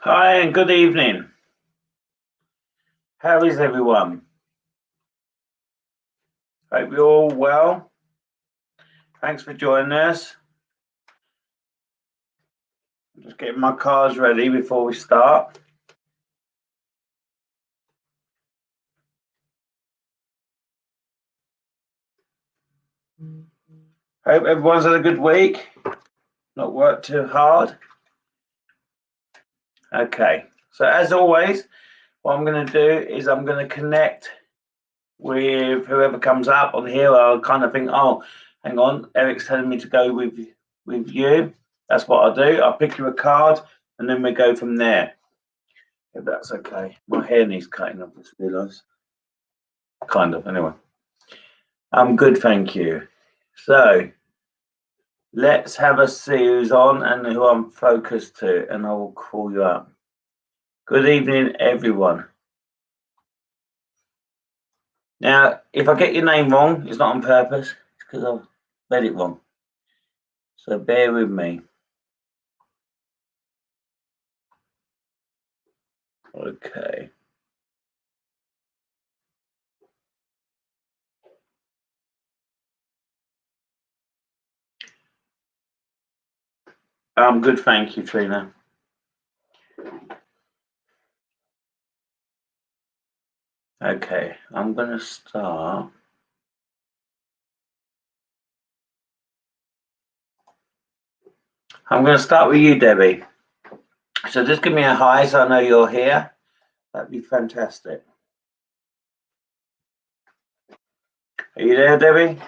Hi and good evening. How is everyone? Hope you're all well. Thanks for joining us. I'm just getting my cards ready before we start. Hope everyone's had a good week. Not worked too hard. Okay, so as always, what I'm going to do is I'm going to connect with whoever comes up on here. I'll kind of think, oh, hang on, Eric's telling me to go with you. That's what I'll do. I'll pick you a card and then we go from there. If that's okay. My hair needs cutting, I've just realised. Kind of, anyway. I'm good, thank you. So let's have a see who's on and who I'm focused to, and I will call you up. Good evening, everyone. Now, if I get your name wrong, it's not on purpose, it's because I've read it wrong. So bear with me. Okay. I'm good, thank you, Trina. Okay, I'm going to start. I'm going to start with you, Debbie. So just give me a hi so I know you're here. That'd be fantastic. Are you there, Debbie?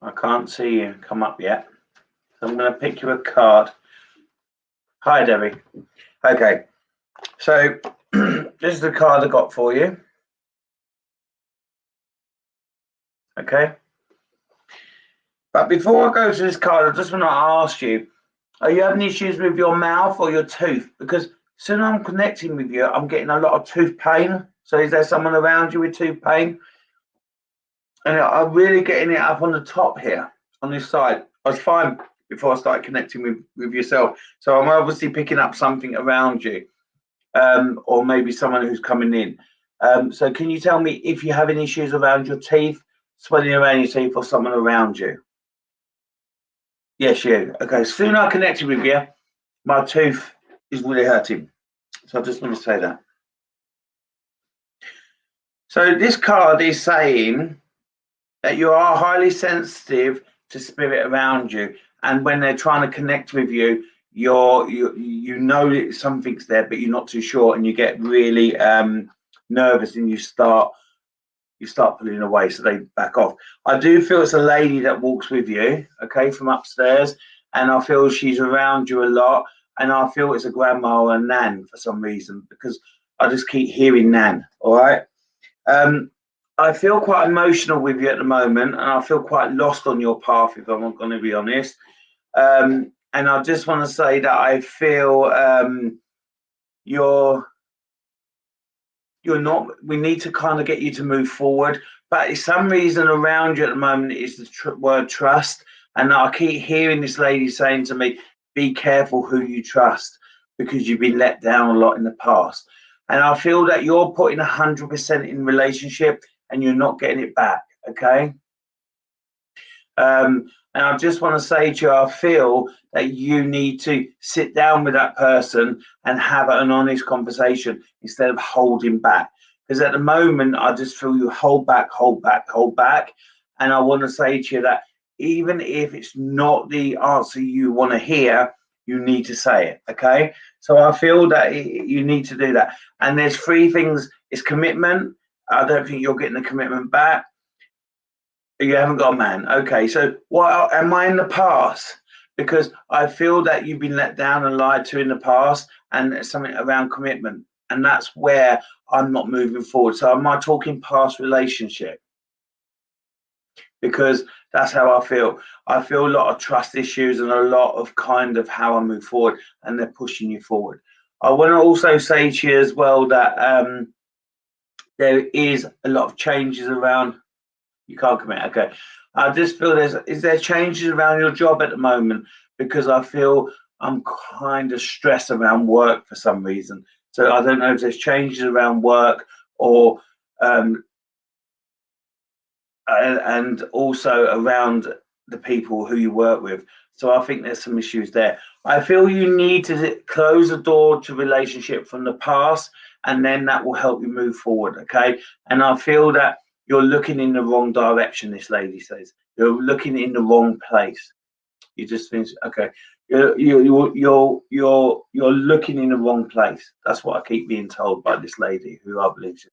I can't see you come up yet. So I'm going to pick you a card. Hi, Debbie. Okay, so this is the card I got for you. Okay. But before I go to this card, I just want to ask you, are you having issues with your mouth or your tooth? Because soon I'm connecting with you, I'm getting a lot of tooth pain. So is there someone around you with tooth pain? And I'm really getting it up on the top here, on this side. I was fine before I started connecting with yourself. So I'm obviously picking up something around you, or maybe someone who's coming in. So can you tell me if you're having issues around your teeth, swelling around your teeth, or someone around you? Yes, you. Okay, soon I connected with you, my tooth is really hurting. So I just want to say that. So this card is saying that you are highly sensitive to spirit around you, and when they're trying to connect with you, you know that something's there, but you're not too sure, and you get really nervous, and you start pulling away, so they back off. I do feel it's a lady that walks with you, okay, from upstairs, and I feel she's around you a lot, and I feel it's a grandma or a nan for some reason, because I just keep hearing nan. All right. I feel quite emotional with you at the moment, and I feel quite lost on your path, if I'm going to be honest. And I just want to say that I feel you're not. We need to kind of get you to move forward, but for some reason around you at the moment is the word trust, and I keep hearing this lady saying to me, "Be careful who you trust, because you've been let down a lot in the past." And I feel that you're putting 100% in relationship, and you're not getting it back. Okay. And I just want to say to you, I feel that you need to sit down with that person and have an honest conversation instead of holding back. Because at the moment, I just feel you hold back, hold back, hold back. And I want to say to you that even if it's not the answer you want to hear, you need to say it. Okay. So I feel that you need to do that. And there's three things: it's commitment. I don't think you're getting the commitment back. You haven't got a man. Okay, so what am I in the past? Because I feel that you've been let down and lied to in the past, and there's something around commitment, and that's where I'm not moving forward. So am I talking past relationship? Because that's how I feel. I feel a lot of trust issues and a lot of kind of how I move forward, and they're pushing you forward. I want to also say to you as well that there is a lot of changes around. You can't commit. Okay. I just feel is there changes around your job at the moment? Because I feel I'm kind of stressed around work for some reason. So I don't know if there's changes around work or and also around the people who you work with. So I think there's some issues there. I feel you need to close the door to relationship from the past, and then that will help you move forward. Okay. And I feel that you're looking in the wrong direction. This lady says you're looking in the wrong place. You just think, okay, you're looking in the wrong place. That's what I keep being told by this lady, who I believe is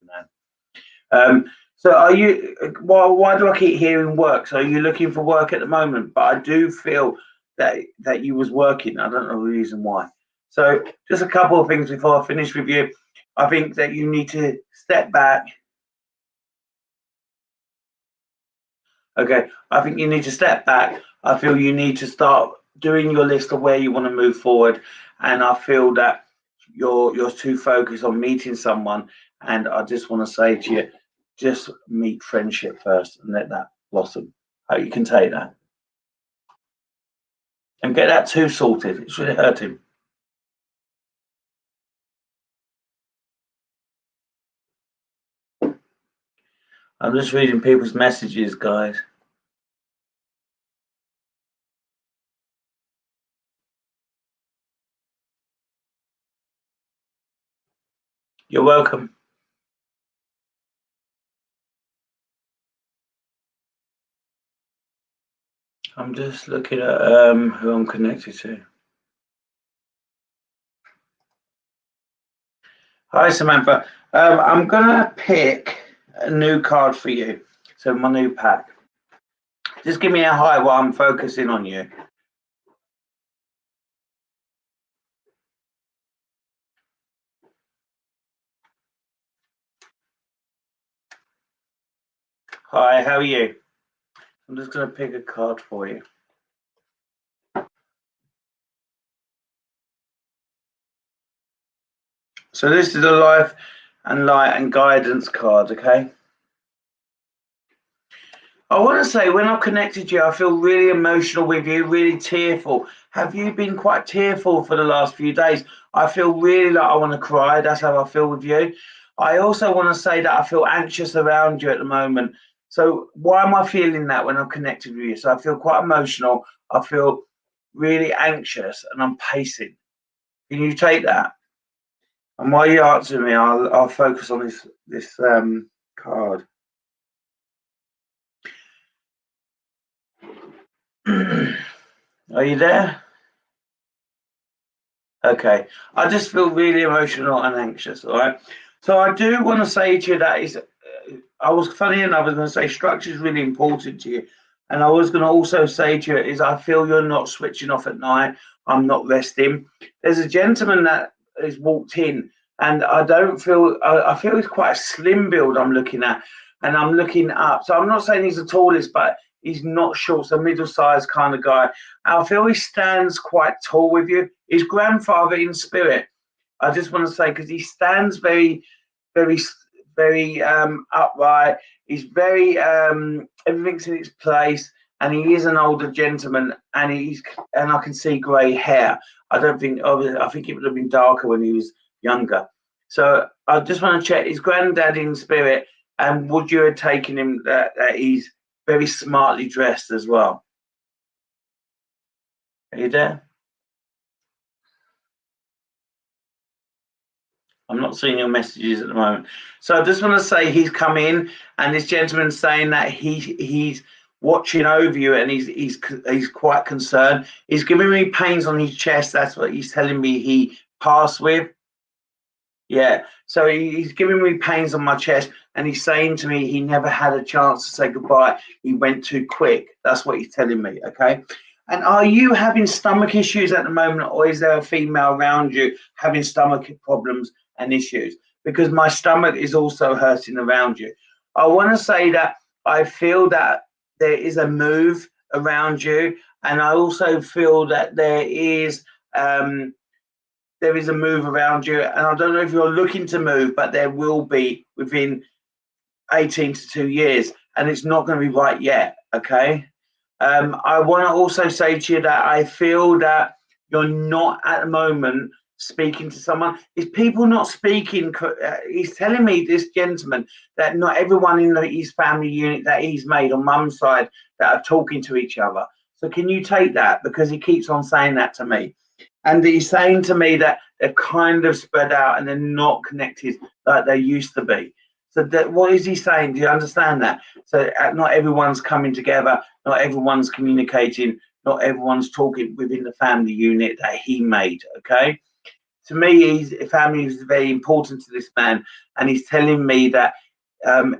now. So are you? Why do I keep hearing work? So are you looking for work at the moment? But I do feel that you was working. I don't know the reason why. So just a couple of things before I finish with you. I think that you need to step back. Okay, I think you need to step back. I feel you need to start doing your list of where you want to move forward, and I feel that you're too focused on meeting someone. And I just want to say to you, just meet friendship first and let that blossom. Hope you can take that and get that too sorted. It's really hurting. I'm just reading people's messages, guys. You're welcome. I'm just looking at who I'm connected to. Hi, Samantha. I'm gonna pick a new card for you. So my new pack. Just give me a high while I'm focusing on you. Hi, how are you? I'm just gonna pick a card for you. So this is a life and light and guidance card, okay? I want to say when I've connected you, I feel really emotional with you, really tearful. Have you been quite tearful for the last few days? I feel really like I want to cry. That's how I feel with you. I also want to say that I feel anxious around you at the moment. So why am I feeling that when I'm connected with you? So I feel quite emotional. I feel really anxious and I'm pacing. Can you take that? And while you answer me, I'll focus on this card. Are you there? Okay. I just feel really emotional and anxious. All right. So I do want to say to you that is, I was funny enough. I was going to say structure is really important to you, and I was going to also say to you is I feel you're not switching off at night. I'm not resting. There's a gentleman that has walked in, and I don't feel. I feel he's quite a slim build. I'm looking at, and I'm looking up. So I'm not saying he's the tallest, but he's not short. So middle-sized kind of guy. I feel he stands quite tall with you. His grandfather in spirit. I just want to say because he stands very, very, very upright. He's very everything's in its place, and he is an older gentleman, and I can see grey hair. I don't think. I think it would have been darker when he was younger. So I just want to check his granddad in spirit, and would you have taken him that he's very smartly dressed as well? Are you there? I'm not seeing your messages at the moment. So I just want to say he's come in, and this gentleman's saying that he's watching over you, and he's quite concerned. He's giving me pains on his chest. That's what he's telling me he passed with. Yeah. So he's giving me pains on my chest, and he's saying to me he never had a chance to say goodbye. He went too quick. That's what he's telling me. Okay. And are you having stomach issues at the moment, or is there a female around you having stomach problems and issues? Because my stomach is also hurting around you. I want to say that I feel that there is a move around you, and I also feel that there is a move around you, and I don't know if you're looking to move, but there will be within 18 to 2 years. and it's not going to be right yet. Okay. I want to also say to you that I feel that you're not at the moment speaking to someone. Is people not speaking? He's telling me, this gentleman, that not everyone in his family unit that he's made on mum's side that are talking to each other. So can you take that? Because he keeps on saying that to me. And he's saying to me that they're kind of spread out and they're not connected like they used to be. So what is he saying? Do you understand that? So not everyone's coming together, not everyone's communicating, not everyone's talking within the family unit that he made. Okay. To me, family is very important to this man, and he's telling me that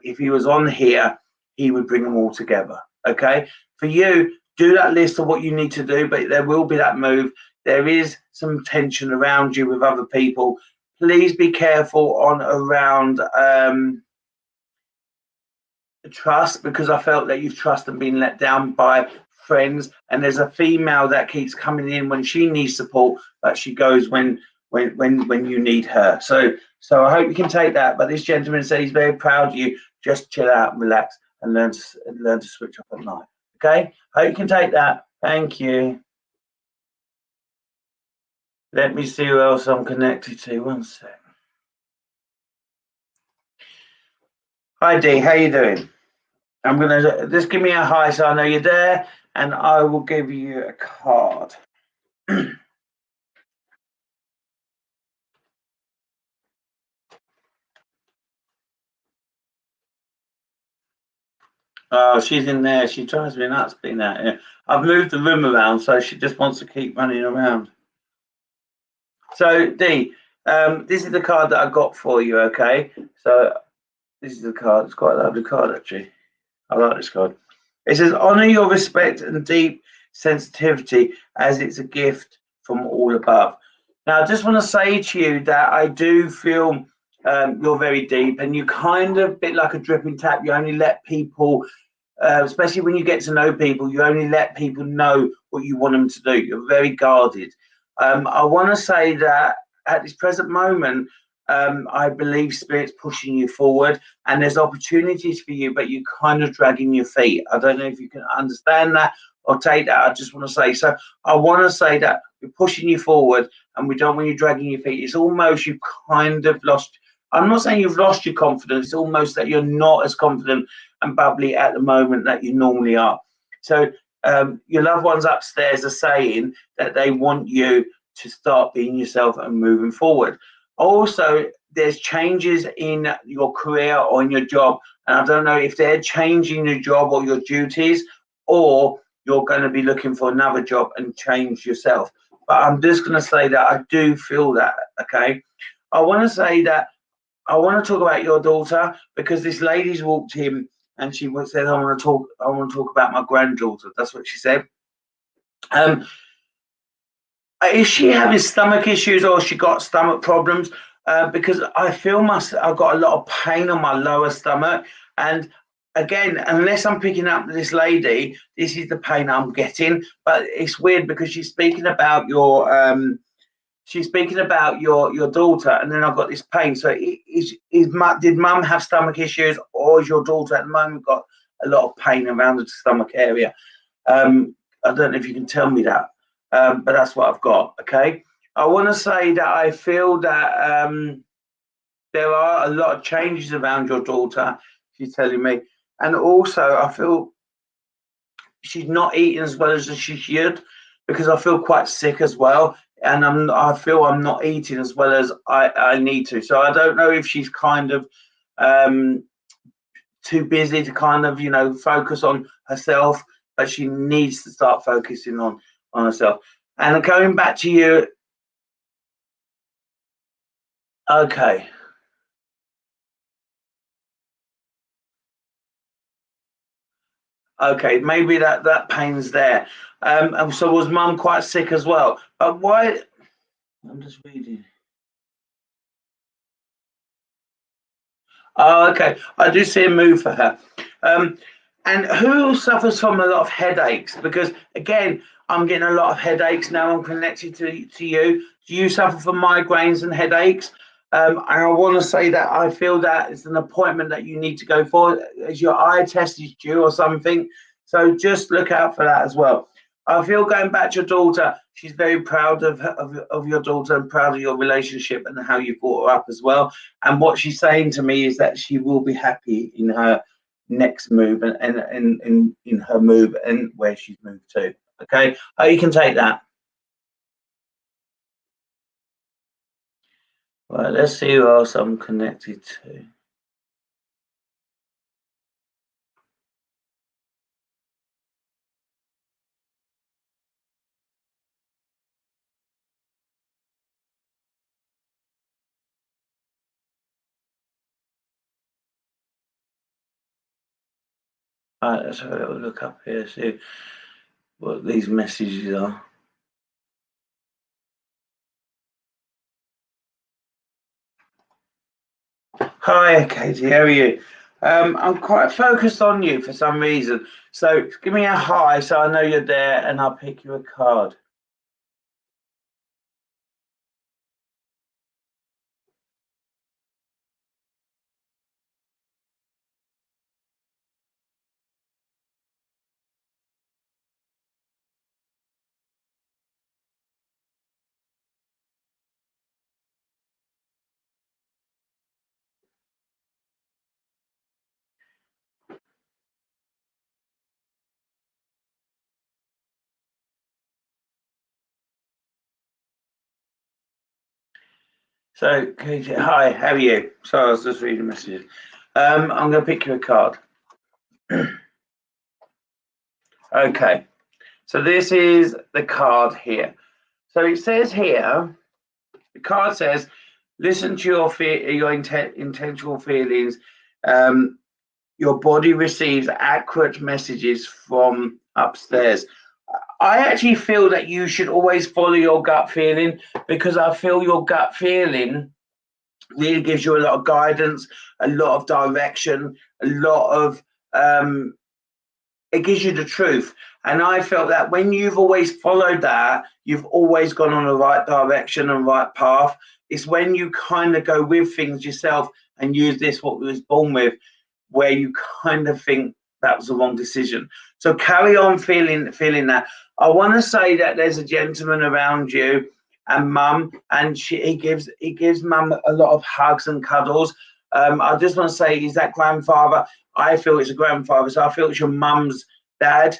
if he was on here, he would bring them all together. Okay. For you, do that list of what you need to do, but there will be that move. There is some tension around you with other people. Please be careful around trust, because I felt that you've trusted and been let down by friends. And there's a female that keeps coming in when she needs support, but she goes when you need her. So I hope you can take that. But this gentleman said he's very proud of you. Just chill out and relax and learn to switch off at night. Okay. Hope you can take that. Thank you. Let me see who else I'm connected to. One sec. Hi Dee, how you doing? I'm gonna just give me a hi so I know you're there, and I will give you a card. Oh, she's in there. She drives me nuts being out here. I've moved the room around, so she just wants to keep running around. So Dee, this is the card that I got for you. Okay, so this is the card. It's quite a lovely card, actually. I like this card. It says, honor your respect and deep sensitivity as it's a gift from all above. Now, I just want to say to you that I do feel you're very deep, and you kind of, a bit like a dripping tap. You only let people, especially when you get to know people, you only let people know what you want them to do. You're very guarded. I want to say that at this present moment, I believe Spirit's pushing you forward, and there's opportunities for you, but you're kind of dragging your feet. I don't know if you can understand that or take that. I just want to say, so I want to say that we're pushing you forward, and we don't want you dragging your feet. It's almost you've kind of lost. I'm not saying you've lost your confidence. It's almost that you're not as confident and bubbly at the moment that you normally are. So your loved ones upstairs are saying that they want you to start being yourself and moving forward. Also, there's changes in your career or in your job, and I don't know if they're changing your job or your duties, or you're going to be looking for another job and change yourself. But I'm just going to say that I do feel that. Okay, I want to say that I want to talk about your daughter, because this lady's walked in and she said, I want to talk about my granddaughter. That's what she said. Is she having stomach issues, or she got stomach problems? Because I feel I've got a lot of pain on my lower stomach, and again, unless I'm picking up this lady, this is the pain I'm getting. But it's weird because she's speaking about your daughter, and then I've got this pain. So did mum have stomach issues, or is your daughter at the moment got a lot of pain around the stomach area? I don't know if you can tell me that. But that's what I've got. Okay, I want to say that I feel that there are a lot of changes around your daughter. She's telling me, and also I feel she's not eating as well as she should, because I feel quite sick as well, and I feel I'm not eating as well as I need to. So I don't know if she's kind of too busy to kind of focus on herself, but she needs to start focusing on herself. And going back to you, okay, maybe that pain's there. And so was mum quite sick as well? But why? I'm just reading. Oh, okay. I do see a move for her. And who suffers from a lot of headaches? Because again, I'm getting a lot of headaches now. I'm connected to you. Do you suffer from migraines and headaches? And I want to say that I feel that it's an appointment that you need to go for, as your eye test is due or something. So just look out for that as well. I feel going back to your daughter, she's very proud of your daughter and proud of your relationship and how you brought her up as well. And what she's saying to me is that she will be happy in her next move and in her move and where she's moved to. Okay, oh, you can take that. Right, let's see who else I'm connected to. Right, let's have a little look up here, see what these messages are. Hi, Katie, how are you? I'm quite focused on you for some reason. So give me a hi so I know you're there and I'll pick you a card. So, Katie, hi, how are you? Sorry, I was just reading messages. I'm going to pick you a card. Okay, so this is the card here. So it says here, the card says, listen to your intentional feelings. Your body receives accurate messages from upstairs. I actually feel that you should always follow your gut feeling, because I feel your gut feeling really gives you a lot of guidance, a lot of direction, a lot of it gives you the truth. And I felt that when you've always followed that, you've always gone on the right direction and right path. It's when you kind of go with things yourself and use this, what we was born with, where you kind of think that was the wrong decision. So carry on feeling that. I want to say that there's a gentleman around you and mum, and he gives mum a lot of hugs and cuddles. I just want to say, is that grandfather? I feel it's a grandfather, so I feel it's your mum's dad,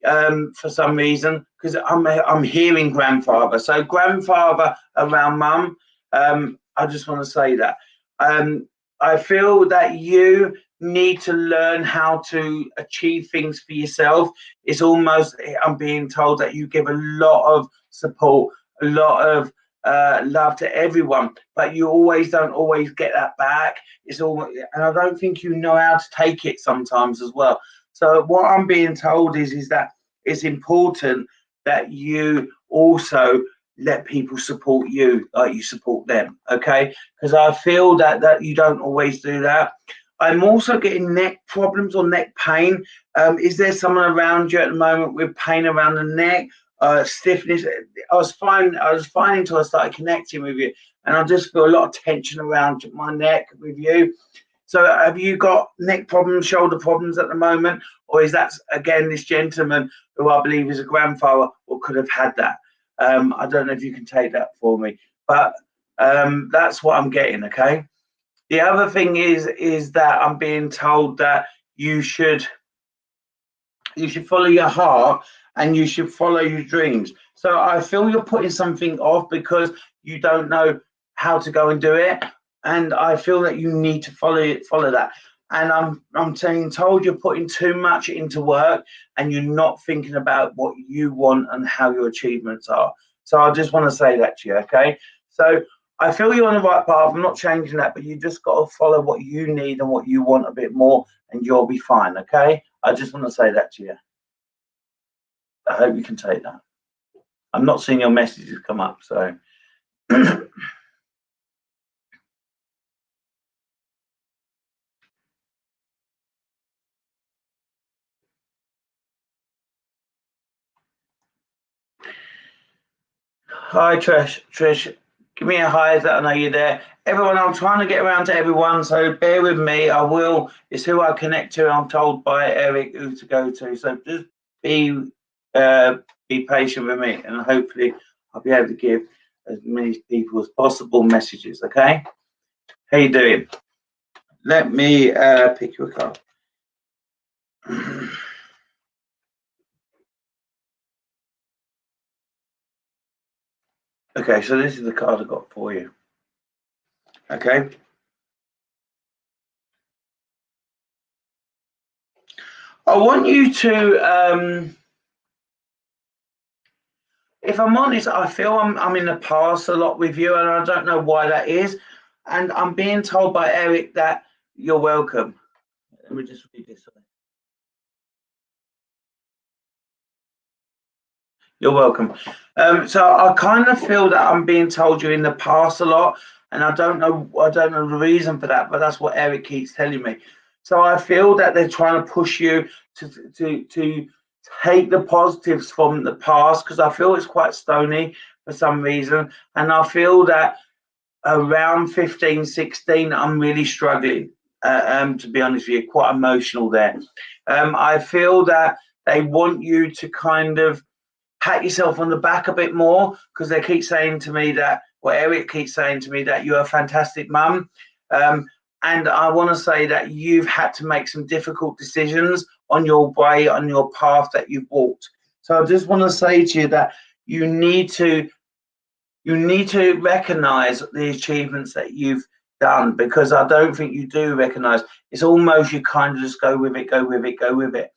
for some reason, because I'm hearing grandfather. So grandfather around mum. I just want to say that. I feel that you need to learn how to achieve things for yourself. It's almost, I'm being told that you give a lot of support, a lot of love to everyone, but you always don't always get that back. It's all, and I don't think you know how to take it sometimes as well. So what I'm being told is that it's important that you also let people support you like you support them, okay? Because I feel that you don't always do that. I'm also getting neck problems or neck pain. Is there someone around you at the moment with pain around the neck, stiffness? I was fine until I started connecting with you, and I just feel a lot of tension around my neck with you. So have you got neck problems, shoulder problems at the moment? Or is that, again, this gentleman who I believe is a grandfather or could have had that? I don't know if you can take that for me, but that's what I'm getting, okay? The other thing is that I'm being told that you should follow your heart and you should follow your dreams. So I feel you're putting something off because you don't know how to go and do it, and I feel that you need to follow that. And I'm saying, told you're putting too much into work and you're not thinking about what you want and how your achievements are. So I just want to say that to you, okay? So I feel you're on the right path. I'm not changing that, but you just got to follow what you need and what you want a bit more, and you'll be fine, okay? I just want to say that to you. I hope you can take that. I'm not seeing your messages come up, so. Hi, Trish. Trish, Give me a hi that I know you're there. Everyone, I'm trying to get around to everyone, so bear with me. I will. It's who I connect to. I'm told by Eric who to go to. So just be patient with me, and hopefully I'll be able to give as many people as possible messages. Okay? How you doing? Let me pick you a card. Okay, so this is the card I got for you. Okay. I want you to, if I'm honest, I feel I'm in the past a lot with you, and I don't know why that is. And I'm being told by Eric that you're welcome. Let me just read this. You're welcome. So I kind of feel that I'm being told you're in the past a lot, and I don't know the reason for that, but that's what Eric keeps telling me. So I feel that they're trying to push you to take the positives from the past, because I feel it's quite stony for some reason, and I feel that around 15, 16, I'm really struggling. To be honest with you, quite emotional there. I feel that they want you to kind of pat yourself on the back a bit more, because they keep saying to me that, well, Eric keeps saying to me that you're a fantastic mum. And I want to say that you've had to make some difficult decisions on your way, on your path that you've walked. So I just want to say to you that you need to recognize the achievements that you've done, because I don't think you do recognize. It's almost you kind of just go with it, go with it, go with it.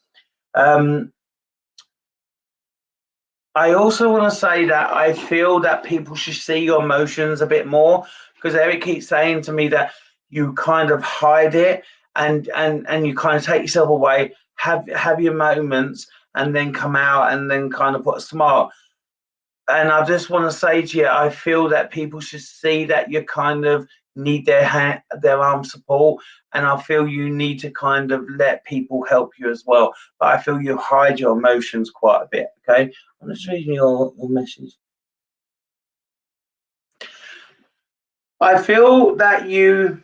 I also want to say that I feel that people should see your emotions a bit more, because Eric keeps saying to me that you kind of hide it, and you kind of take yourself away, have your moments, and then come out and then kind of put a smile. And I just want to say to you, I feel that people should see that you kind of need their arm support, and I feel you need to kind of let people help you as well. But I feel you hide your emotions quite a bit. Okay, I'm just reading your message. I feel that you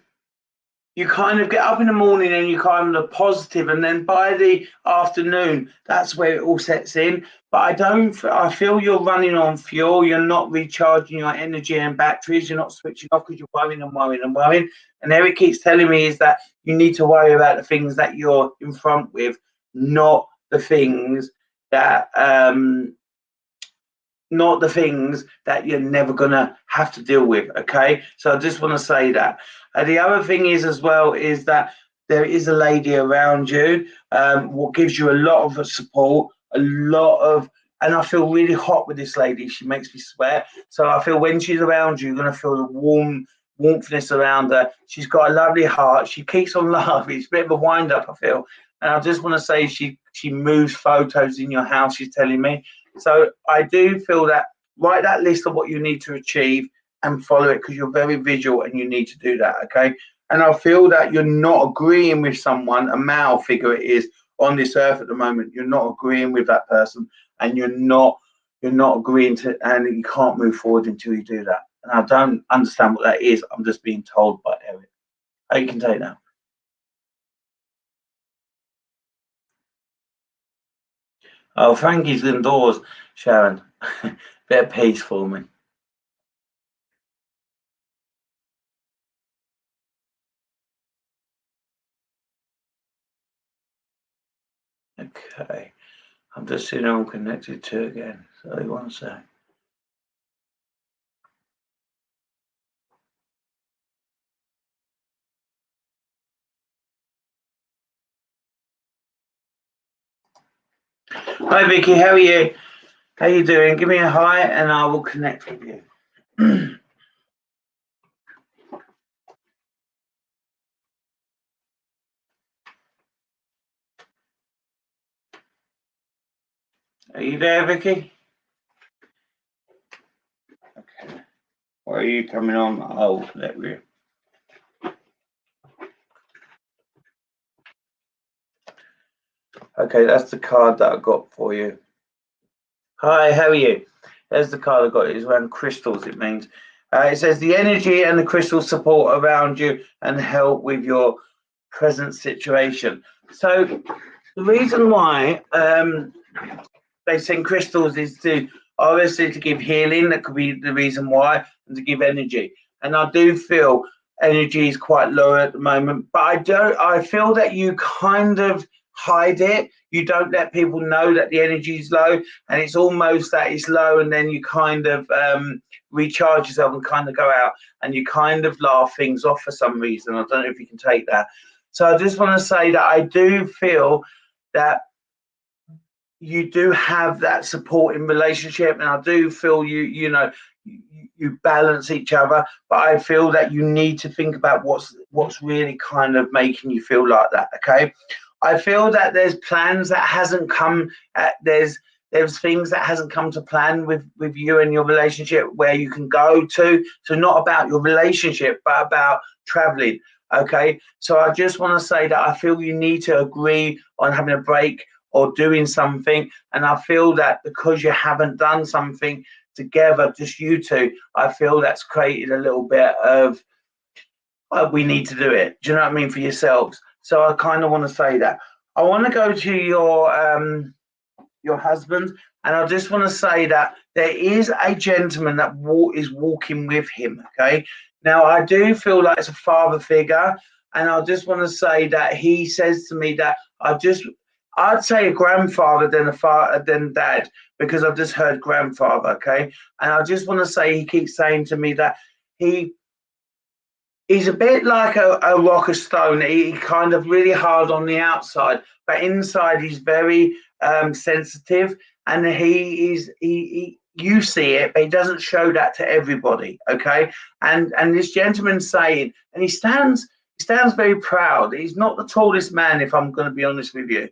kind of get up in the morning and you kind of positive, and then by the afternoon, that's where it all sets in. But I feel you're running on fuel. You're not recharging your energy and batteries. You're not switching off, because you're worrying and worrying and worrying. And Eric keeps telling me is that you need to worry about the things that you're in front with, not the things that you're never gonna have to deal with. Okay, so I just want to say that. The other thing is as well is that there is a lady around you, what gives you a lot of support, and I feel really hot with this lady. She makes me sweat. So I feel when she's around you, you're gonna feel the warmthness around her. She's got a lovely heart. She keeps on laughing. It's a bit of a wind up, I feel. And I just want to say she moves photos in your house, she's telling me. So I do feel that write that list of what you need to achieve and follow it, because you're very visual and you need to do that. Okay. And I feel that you're not agreeing with someone, a male figure it is, on this earth at the moment. You're not agreeing with that person, and you're not agreeing to, and you can't move forward until you do that. And I don't understand what that is. I'm just being told by Eric. How you can take that. Oh, Frankie's indoors, Sharon. Bit of peace for me. Okay. I'm just seeing I'm connected to again. So one sec. Hi Vicky, how are you? How you doing? Give me a hi and I will connect with you. Are you there, Vicky? Okay. Or are you coming on? I'll let you. Okay, that's the card that I got for you. Hi, how are you? There's the card I got. It's around crystals, it means. It says the energy and the crystal support around you and help with your present situation. So the reason why they send crystals is to obviously to give healing. That could be the reason why, and to give energy. And I do feel energy is quite low at the moment, but I feel that you kind of hide it. You don't let people know that the energy is low, and it's almost that it's low, and then you kind of recharge yourself and kind of go out, and you kind of laugh things off for some reason. I don't know if you can take that. So I just want to say that I do feel that you do have that supporting relationship, and I do feel you balance each other, but I feel that you need to think about what's really kind of making you feel like that. Okay, I feel that there's plans that hasn't come there's things that hasn't come to plan with you and your relationship where you can go to, so not about your relationship but about traveling. Okay, so I just want to say that I feel you need to agree on having a break or doing something, and I feel that because you haven't done something together, just you two, I feel that's created a little bit of we need to do it. Do you know what I mean, for yourselves? So I kind of want to say that. I want to go to your husband, and I just want to say that there is a gentleman that is walking with him. Okay, now I do feel like it's a father figure, and I just want to say that he says to me that I'd say a grandfather than a father than dad, because I've just heard grandfather. Okay, and I just want to say he keeps saying to me that he's a bit like a rock of stone. He kind of really hard on the outside, but inside he's very sensitive, and he you see it, but he doesn't show that to everybody. Okay, and this gentleman's saying, and he stands very proud. He's not the tallest man, if I'm going to be honest with you.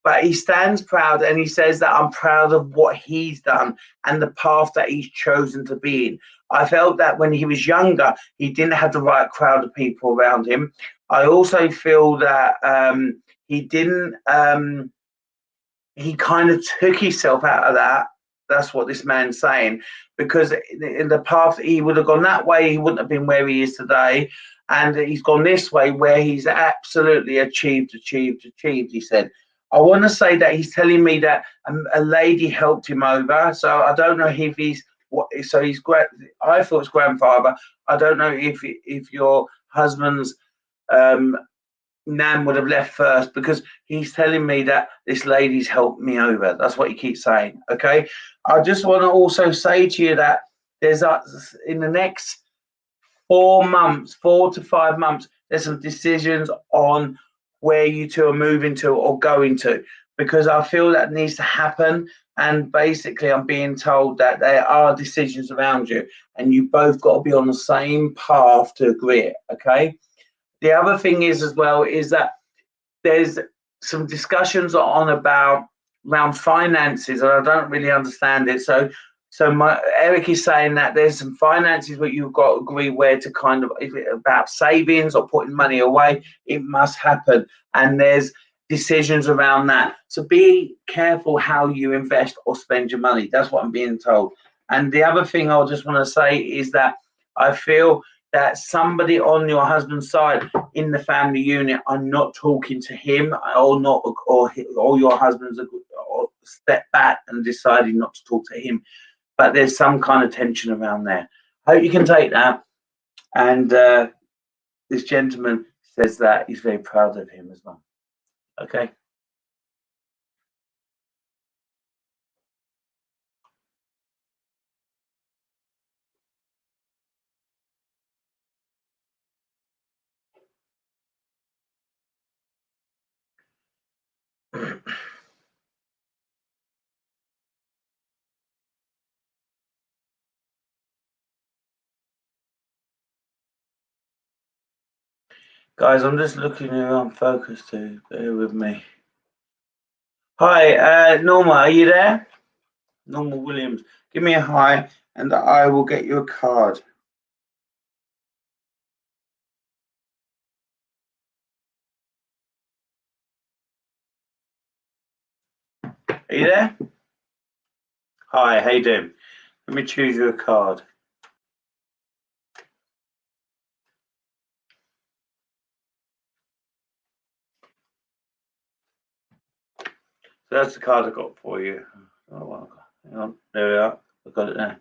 But he stands proud, and he says that I'm proud of what he's done and the path that he's chosen to be in. I felt that when he was younger, he didn't have the right crowd of people around him. I also feel that he didn't, he kind of took himself out of that. That's what this man's saying, because in the path he would have gone that way, he wouldn't have been where he is today. And he's gone this way where he's absolutely achieved. He said, I want to say that he's telling me that a lady helped him over. So I don't know if he's what. So he's great. I thought it's grandfather. I don't know if your husband's Nan would have left first, because he's telling me that this lady's helped me over. That's what he keeps saying. Okay. I just want to also say to you that there's in the next 4 months, 4 to 5 months, there's some decisions on where you two are moving to or going to, because I feel that needs to happen. And basically, I'm being told that there are decisions around you, and you both got to be on the same path to agree it. Okay. The other thing is as well is that there's some discussions on about around finances, and I don't really understand it. So Eric is saying that there's some finances where you've got to agree where to kind of, if it about savings or putting money away, it must happen, and there's decisions around that. So be careful how you invest or spend your money. That's what I'm being told. And the other thing I just want to say is that I feel that somebody on your husband's side in the family unit are not talking to him, or not, or your husband's or step back and decided not to talk to him, but there's some kind of tension around there. Hope you can take that. And this gentleman says that he's very proud of him as well. Okay. Guys, I'm just looking around focus too. Bear with me. Hi, Norma, are you there? Norma Williams, give me a hi, and I will get you a card. Are you there? Hi, how you doing? Let me choose you a card. So that's the card I got for you. Oh, well, hang on, there we are. I've got it there.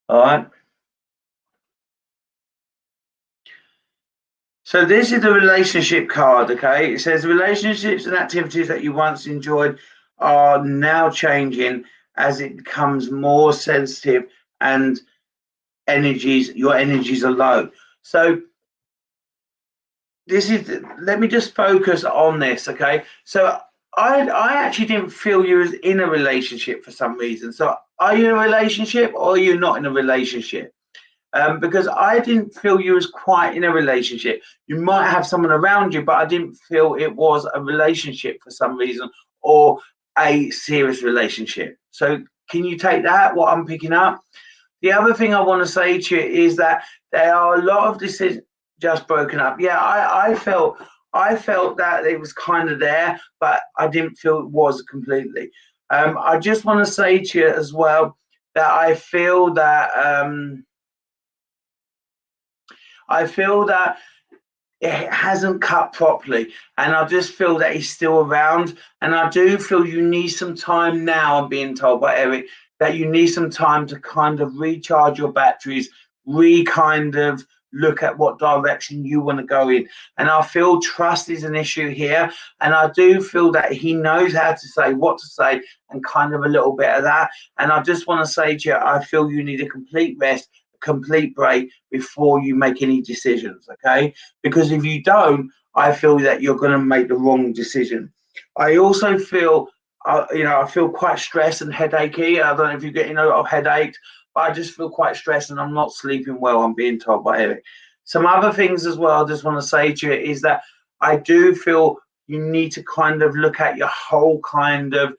All right. So this is the relationship card, okay? It says relationships and activities that you once enjoyed are now changing as it becomes more sensitive and your energies are low. So let me just focus on this, okay? So I actually didn't feel you was in a relationship for some reason. So are you in a relationship or are you not in a relationship? Because I didn't feel you was quite in a relationship. You might have someone around you, but I didn't feel it was a relationship for some reason or a serious relationship. So can you take that, what I'm picking up? The other thing I want to say to you is that there are a lot of decisions just broken up. Yeah, I felt that it was kind of there, but I didn't feel it was completely. I just want to say to you as well that I feel that it hasn't cut properly, and I just feel that he's still around. And I do feel you need some time now. I'm being told by Eric that you need some time to kind of recharge your batteries, kind of look at what direction you want to go in. And I feel trust is an issue here, and I do feel that he knows how to say what to say and kind of a little bit of that. And I just want to say to you, I feel you need a complete rest, complete break before you make any decisions, okay? Because if you don't, I feel that you're going to make the wrong decision. I also feel I feel quite stressed and headachy. I don't know if you're getting a lot of headaches, but I just feel quite stressed and I'm not sleeping well. I'm being told by Eric. Some other things as well I just want to say to you is that I do feel you need to kind of look at your whole kind of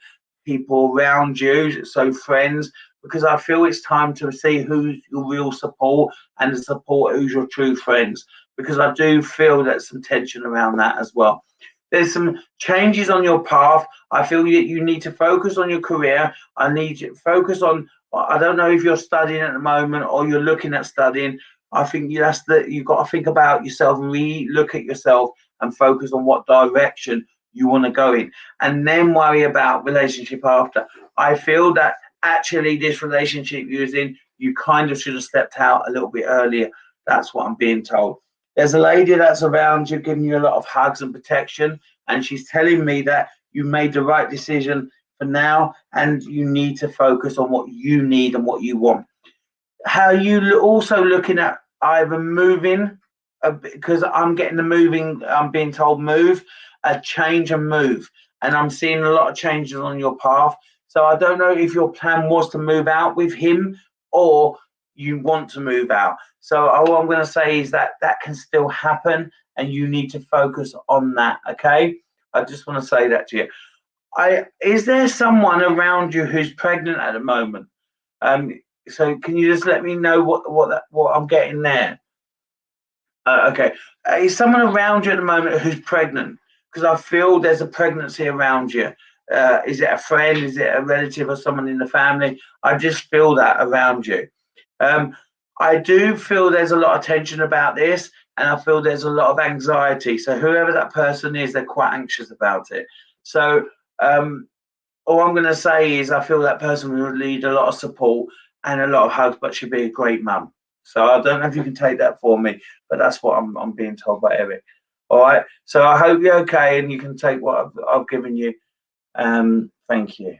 people around you, so friends, because I feel it's time to see who's your real support and the support who's your true friends, because I do feel there's some tension around that as well. There's some changes on your path. I feel that you need to focus on your career. I need you to focus on, I don't know if you're studying at the moment or you're looking at studying. I think you've got to think about yourself and really look at yourself and focus on what direction you want to go in, and then worry about relationship after. I feel that actually this relationship you're in, you kind of should have stepped out a little bit earlier. That's what I'm being told. There's a lady that's around you giving you a lot of hugs and protection, and she's telling me that you made the right decision for now and you need to focus on what you need and what you want. How you also looking at either moving, because I'm getting the moving, I'm being told move, a change and move, and I'm seeing a lot of changes on your path. So I don't know if your plan was to move out with him or you want to move out. So all I'm going to say is that that can still happen and you need to focus on that, okay? I just want to say that to you. Is there someone around you who's pregnant at the moment? So can you just let me know what I'm getting there? Okay. Is someone around you at the moment who's pregnant? Because I feel there's a pregnancy around you. Is it a friend? Is it a relative or someone in the family? I just feel that around you. I do feel there's a lot of tension about this, and I feel there's a lot of anxiety. So whoever that person is, they're quite anxious about it. So all I'm going to say is I feel that person will need a lot of support and a lot of hugs, but she'll be a great mum. So I don't know if you can take that for me, but that's what I'm being told by Eric. All right. So I hope you're okay and you can take what I've given you. Thank you.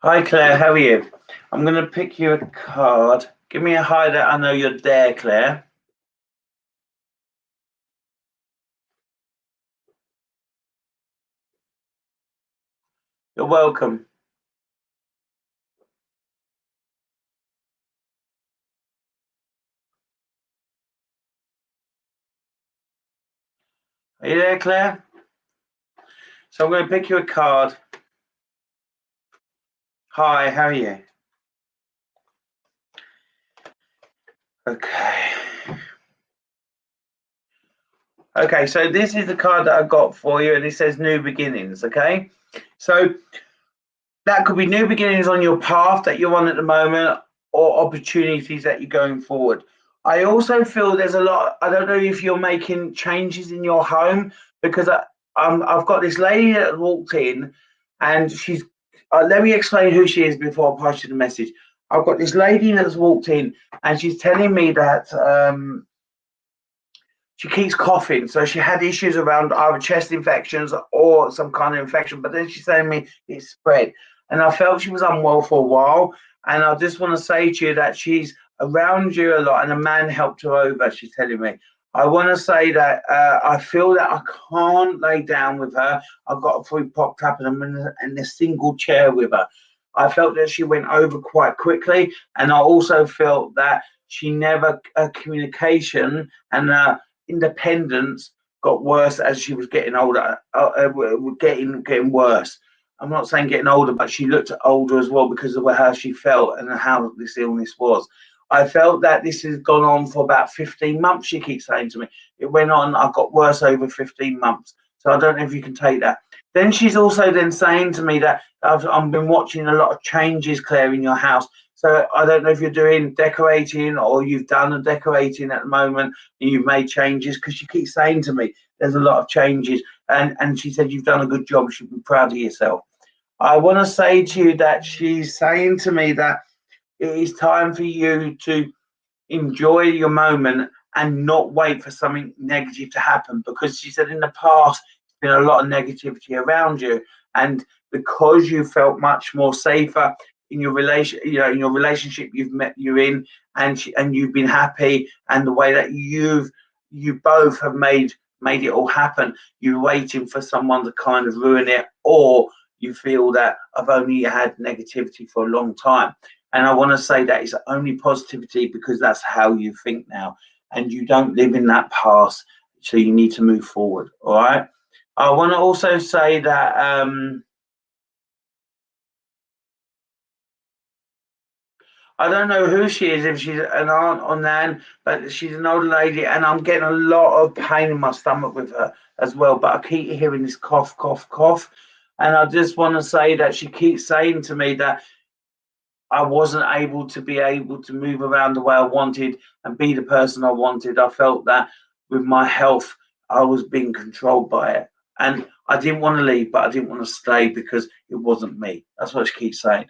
Hi Claire, how are you? I'm going to pick you a card. Give me a hi that I know you're there, Claire. You're welcome. Are you there, Claire? So I'm going to pick you a card. Hi, how are you? Okay. Okay, so this is the card that I got for you, and it says New Beginnings, okay? So that could be new beginnings on your path that you're on at the moment, or opportunities that you're going forward. I also feel there's a lot. I don't know if you're making changes in your home, because I've got this lady that walked in, and she's. Let me explain who she is before I pass you the message. I've got this lady that's walked in, and she's telling me that she keeps coughing. So she had issues around either chest infections or some kind of infection, but then she's telling me it's spread. And I felt she was unwell for a while. And I just want to say to you that she's around you a lot, and a man helped her over, she's telling me. I want to say that I feel that I can't lay down with her. I've got a fully propped up, and I'm in a single chair with her. I felt that she went over quite quickly, and I also felt that she never communication and independence got worse as she was getting older, getting worse. I'm not saying getting older, but she looked older as well because of how she felt and how this illness was. I felt that this has gone on for about 15 months, she keeps saying to me. It went on, I got worse over 15 months. So I don't know if you can take that. Then she's also then saying to me that I've been watching a lot of changes, Claire, in your house. So I don't know if you're doing decorating or you've done a decorating at the moment and you've made changes, because she keeps saying to me there's a lot of changes. And she said you've done a good job. You should be proud of yourself. I want to say to you that she's saying to me that it is time for you to enjoy your moment and not wait for something negative to happen, because she said in the past there's been a lot of negativity around you, and because you felt much more safer in your in your relationship you're in, and you've been happy, and the way that you both have made it all happen, you're waiting for someone to kind of ruin it, or you feel that I've only had negativity for a long time. And I want to say that it's only positivity, because that's how you think now, and you don't live in that past, so you need to move forward. All right. I want to also say that I don't know who she is, if she's an aunt or nan, but she's an older lady, and I'm getting a lot of pain in my stomach with her as well. But I keep hearing this cough, cough, cough. And I just want to say that she keeps saying to me that I wasn't able to move around the way I wanted and be the person I wanted. I felt that with my health, I was being controlled by it. And I didn't want to leave, but I didn't want to stay because it wasn't me. That's what she keeps saying.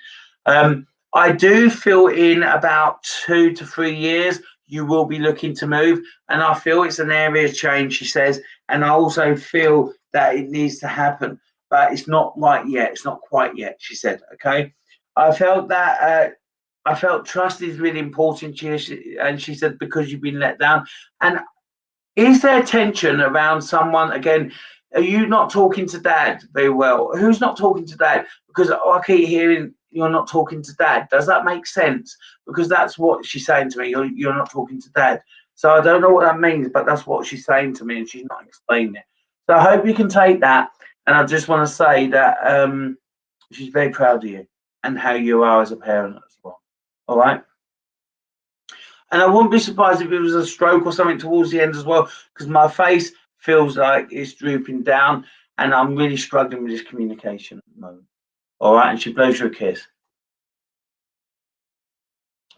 I do feel in about 2 to 3 years, you will be looking to move. And I feel it's an area of change, she says. And I also feel that it needs to happen, but it's not right yet. It's not quite yet, she said. Okay. I felt that I felt trust is really important to you, and she said because you've been let down. And is there tension around someone again? Are you not talking to dad very well? Who's not talking to dad? Because I keep hearing you're not talking to dad. Does that make sense? Because that's what she's saying to me. You're not talking to dad. So I don't know what that means, but that's what she's saying to me, and she's not explaining it. So I hope you can take that. And I just want to say that she's very proud of you and how you are as a parent as well. All right. And I wouldn't be surprised if it was a stroke or something towards the end as well, because my face feels like it's drooping down, and I'm really struggling with this communication at the moment. All right. And she blows you a kiss.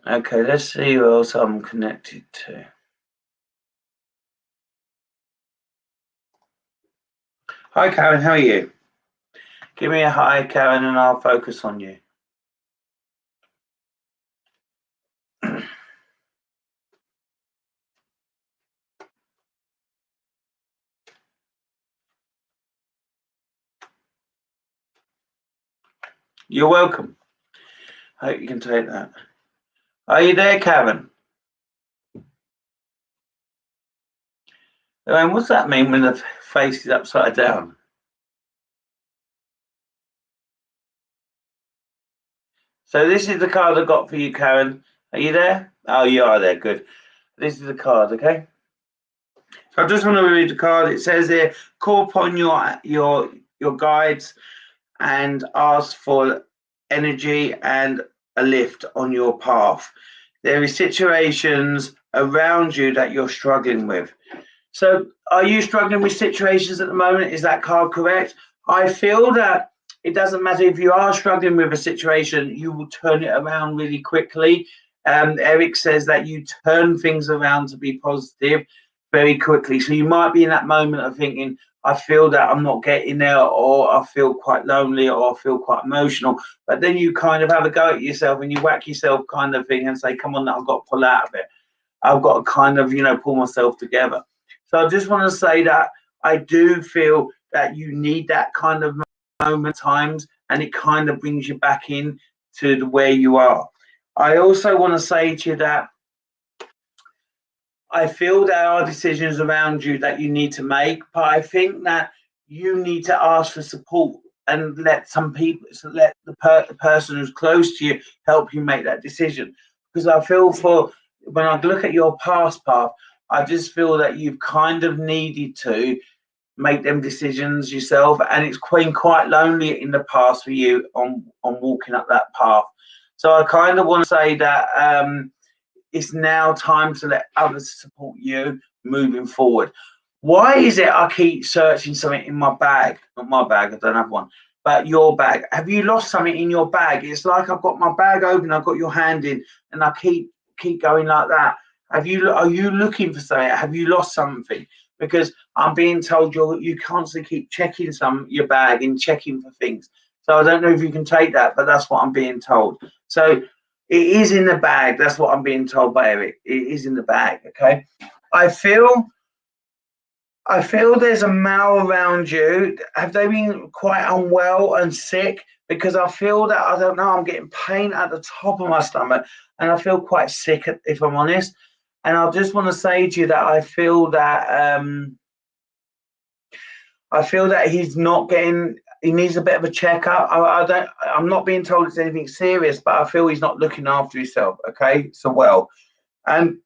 Okay. Let's see who else I'm connected to. Hi, Karen. How are you? Give me a hi, Karen, and I'll focus on you. You're welcome. Hope you can take that. Are you there, Karen? And what's that mean when the face is upside down? So this is the card I got for you, Karen. Are you there? Oh, you are there. Good. This is the card, okay? So I just want to read the card. It says here, call upon your guides and ask for energy and a lift on your path. There is situations around you that you're struggling with. So are you struggling with situations at the moment? Is that card correct? I feel that it doesn't matter if you are struggling with a situation, you will turn it around really quickly. Eric says that you turn things around to be positive very quickly. So you might be in that moment of thinking, I feel that I'm not getting there, or I feel quite lonely, or I feel quite emotional. But then you kind of have a go at yourself and you whack yourself kind of thing and say, come on, I've got to pull out of it. I've got to kind of, pull myself together. So I just want to say that I do feel that you need that kind of moment times, and it kind of brings you back in to where you are. I also want to say to you that I feel there are decisions around you that you need to make, but I think that you need to ask for support and let some people, let the person who's close to you help you make that decision. Because I feel when I look at your past path, I just feel that you've kind of needed to make them decisions yourself, and it's been quite lonely in the past for you on walking up that path. So I kind of want to say that it's now time to let others support you moving forward. Why is it I keep searching something in my bag? Not my bag, I don't have one, but your bag. Have you lost something in your bag? It's like I've got my bag open, I've got your hand in, and I keep going like that. Are you looking for something? Have you lost something? Because I'm being told you constantly keep checking your bag and checking for things. So I don't know if you can take that, but that's what I'm being told. So it is in the bag. That's what I'm being told by Eric. It is in the bag. Okay. I feel there's a male around you. Have they been quite unwell and sick? Because I feel that, I don't know, I'm getting pain at the top of my stomach, and I feel quite sick, if I'm honest. And I just want to say to you that I feel that he's not getting. He needs a bit of a checkup. I'm not being told it's anything serious, but I feel he's not looking after himself. Okay, so well, and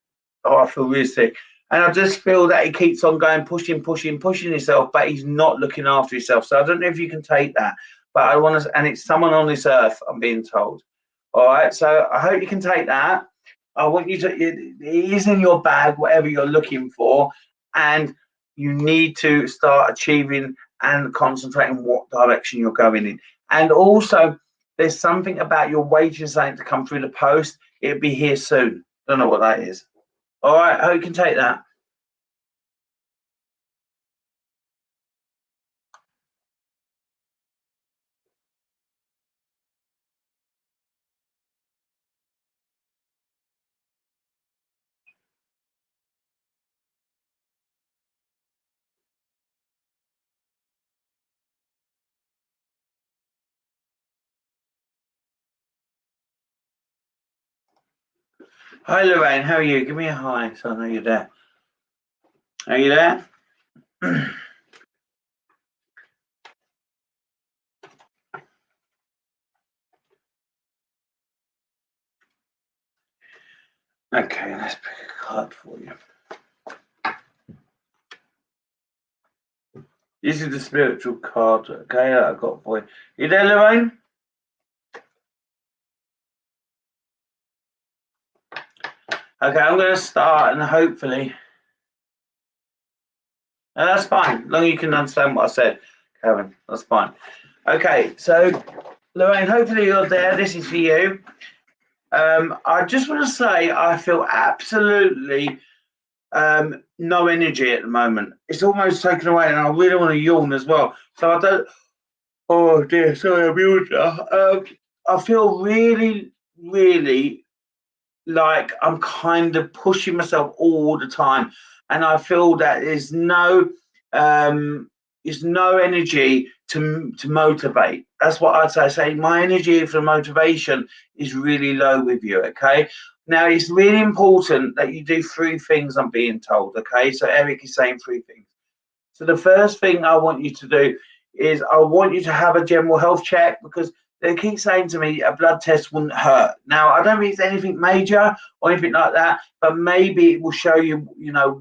I feel really sick. And I just feel that he keeps on going, pushing himself, but he's not looking after himself. So I don't know if you can take that, but I want to, and it's someone on this earth, I'm being told. All right, so I hope you can take that. I want you to, it is in your bag, whatever you're looking for, and you need to start achieving and concentrating what direction you're going in. And also, there's something about your waiting something to come through the post. It'll be here soon. Don't know what that is. All right, I hope you can take that. Hi, Lorraine. How are you? Give me a hi so I know you're there. Are you there? Okay, let's pick a card for you. This is the spiritual card, okay, that I got for you. You there, Lorraine? Okay, I'm going to start, and hopefully... No, that's fine, as long as you can understand what I said, Karen, that's fine. Okay, so, Lorraine, hopefully you're there. This is for you. I just want to say I feel absolutely no energy at the moment. It's almost taken away, and I really want to yawn as well. So I don't... Oh, dear, sorry, I'm yawning. I feel really, really like I'm kind of pushing myself all the time, and I feel that there's no energy to motivate. That's what I'd say. Say my energy for motivation is really low with you. Okay. Now it's really important that you do 3 things. I'm being told. Okay. So Eric is saying 3 things. So the first thing I want you to do is I want you to have a general health check, because they keep saying to me a blood test wouldn't hurt. Now, I don't think it's anything major or anything like that, but maybe it will show you,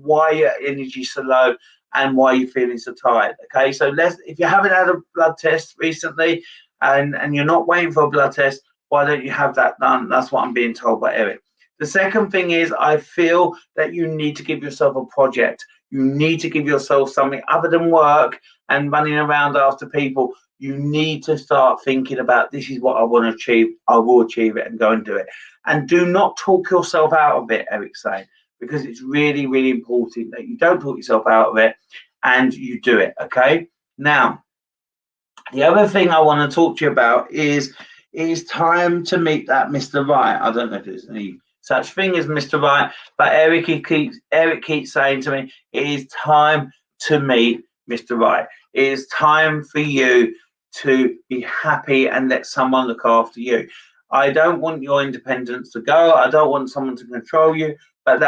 why your energy's so low and why you're feeling so tired. Okay, so if you haven't had a blood test recently and you're not waiting for a blood test, why don't you have that done? That's what I'm being told by Eric. The second thing is I feel that you need to give yourself a project. You need to give yourself something other than work and running around after people. you need to start thinking about, this is what I want to achieve. I will achieve it, and go and do it. And do not talk yourself out of it, Eric's saying, because it's really, really important that you don't talk yourself out of it and you do it. Okay. Now, the other thing I want to talk to you about is time to meet that Mr. Right. I don't know if there's any such thing as Mr. Right, but Eric keeps saying to me, it is time to meet Mr. Right. It is time for you to be happy and let someone look after you. I don't want your independence to go. I don't want someone to control you, but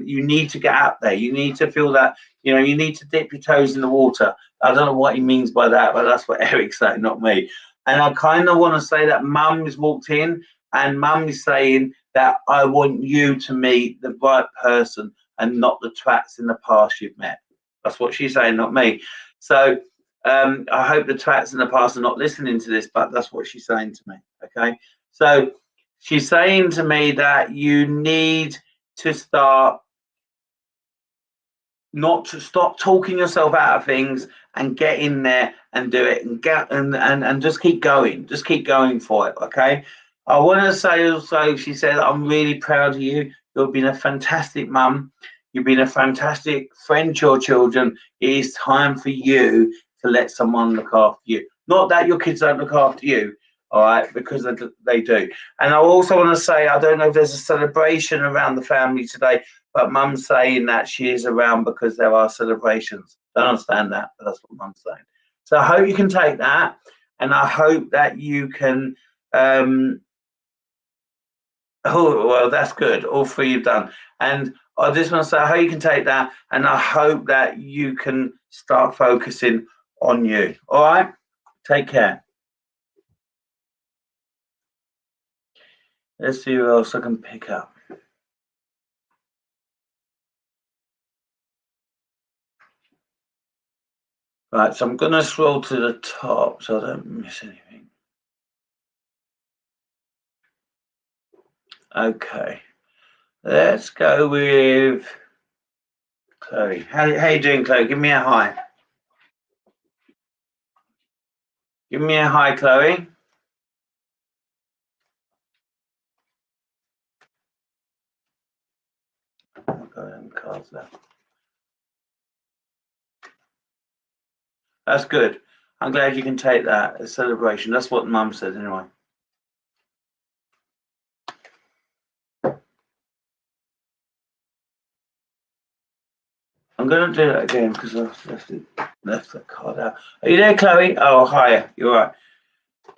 you need to get out there. You need to feel that, you need to dip your toes in the water. I don't know what he means by that, but that's what Eric's saying, not me. And I kind of want to say that Mum has walked in, and Mum is saying that I want you to meet the right person and not the twats in the past you've met. That's what she's saying, not me. So I hope the twats in the past are not listening to this, but that's what she's saying to me. Okay. So she's saying to me that you need to stop talking yourself out of things and get in there and do it, and just keep going. Just keep going for it. Okay. I want to say also, she said, I'm really proud of you. You've been a fantastic mum. You've been a fantastic friend to your children. It is time for you to let someone look after you. Not that your kids don't look after you, all right, because they do. And I also want to say, I don't know if there's a celebration around the family today, but Mum's saying that she is around because there are celebrations. Don't understand that, but that's what Mum's saying. So I hope you can take that, and I hope that you can. Oh, well, that's good. All three you've done. And I just want to say, I hope you can take that, and I hope that you can start focusing on you. All right? Take care. Let's see who else I can pick up. Right, so I'm going to scroll to the top so I don't miss anything. Okay. Let's go with Chloe. How you doing, Chloe? Give me a hi. Give me a hi, Chloe. I've got them cards there. That's good. I'm glad you can take that as a celebration. That's what Mum said anyway. I'm going to do that again because I've left that card out. Are you there, Chloe? Oh, hi. You're right.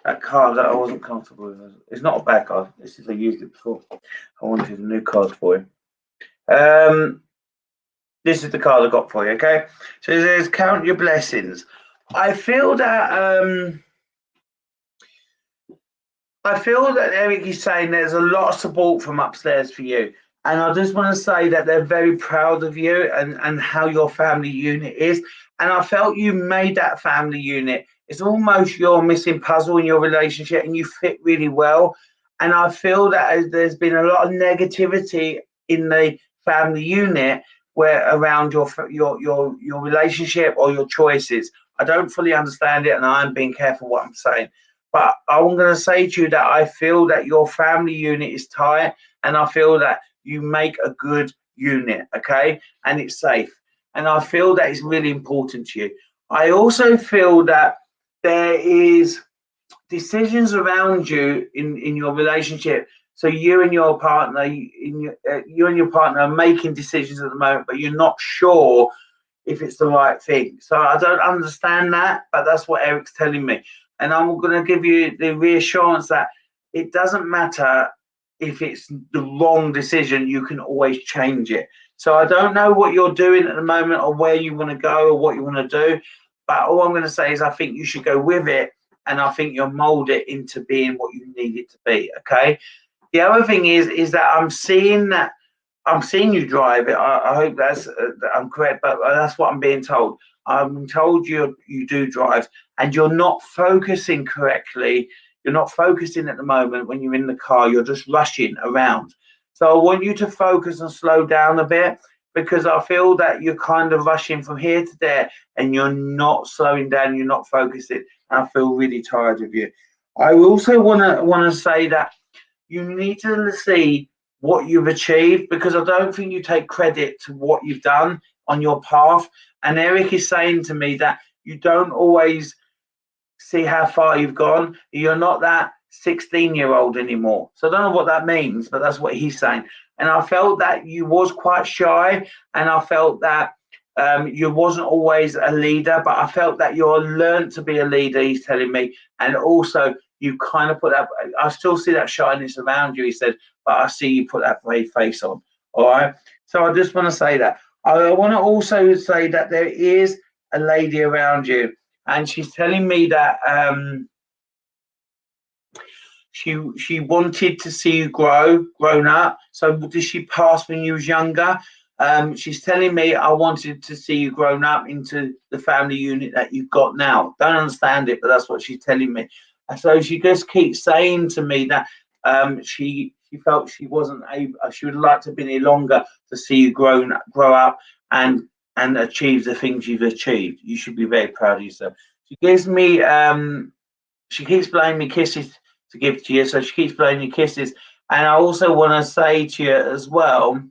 That card that I wasn't comfortable with. It's not a bad card. This is, I used it before. I wanted a new card for you. This is the card I got for you, okay? So it says, count your blessings. I feel that Eric is saying there's a lot of support from upstairs for you. And I just want to say that they're very proud of you and how your family unit is. And I felt you made that family unit. It's almost your missing puzzle in your relationship, and you fit really well. And I feel that there's been a lot of negativity in the family unit where around your relationship or your choices. I don't fully understand it, and I'm being careful what I'm saying. But I'm going to say to you that I feel that your family unit is tight, and I feel that you make a good unit, okay? And it's safe. And I feel that it's really important to you. I also feel that there is decisions around you in your relationship. So you and your partner, you and your partner are making decisions at the moment, but you're not sure if it's the right thing. So I don't understand that, but that's what Eric's telling me. And I'm going to give you the reassurance that it doesn't matter if it's the wrong decision, you can always change it. So I don't know what you're doing at the moment or where you want to go or what you want to do, but all I'm going to say is I think you should go with it, and I think you'll mold it into being what you need it to be, okay? The other thing is that I'm seeing you drive it. I hope that I'm correct, but that's what I'm being told. I'm told you do drive, and you're not focusing correctly. You're not focusing at the moment when you're in the car. You're just rushing around. So I want you to focus and slow down a bit, because I feel that you're kind of rushing from here to there and you're not slowing down. You're not focusing. I feel really tired of you. I also wanna say that you need to see what you've achieved, because I don't think you take credit to what you've done on your path. And Eric is saying to me that you don't always see how far you've gone. You're not that 16-year-old anymore. So I don't know what that means, but that's what he's saying. And I felt that you was quite shy, and I felt that you wasn't always a leader, but I felt that you learned to be a leader, he's telling me. And also you kind of put that, I still see that shyness around you, he said, but I see you put that brave face on. All right. So I just want to say that. I want to also say that there is a lady around you, and she's telling me that she wanted to see you grown up. So did she pass when you was younger? She's telling me, I wanted to see you grown up into the family unit that you've got now. Don't understand it, but that's what she's telling me. And so she just keeps saying to me that she felt she wasn't able. She would like to have been here longer to see you grow up and achieve the things you've achieved. You should be very proud of yourself. She gives me she keeps blowing me kisses to give to you, so she keeps blowing you kisses. And I also want to say to you as well,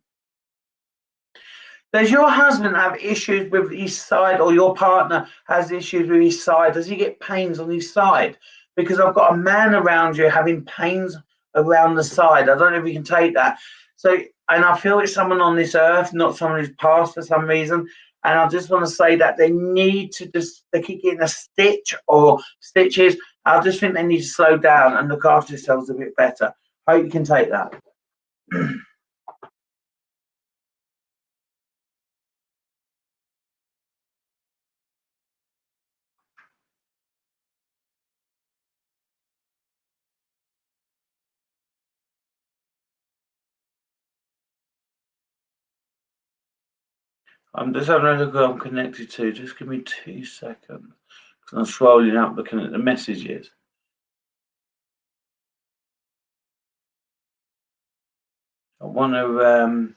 does your husband have issues with his side, or your partner has issues with his side? Does he get pains on his side? Because I've got a man around you having pains around the side. I don't know if you can take that. So, and I feel it's someone on this earth, not someone who's passed for some reason. And I just want to say that they need to they keep getting a stitch or stitches. I just think they need to slow down and look after themselves a bit better. Hope you can take that. I'm just having a look who I'm connected to. Just give me 2 seconds. Because I'm scrolling up looking at the messages. I want to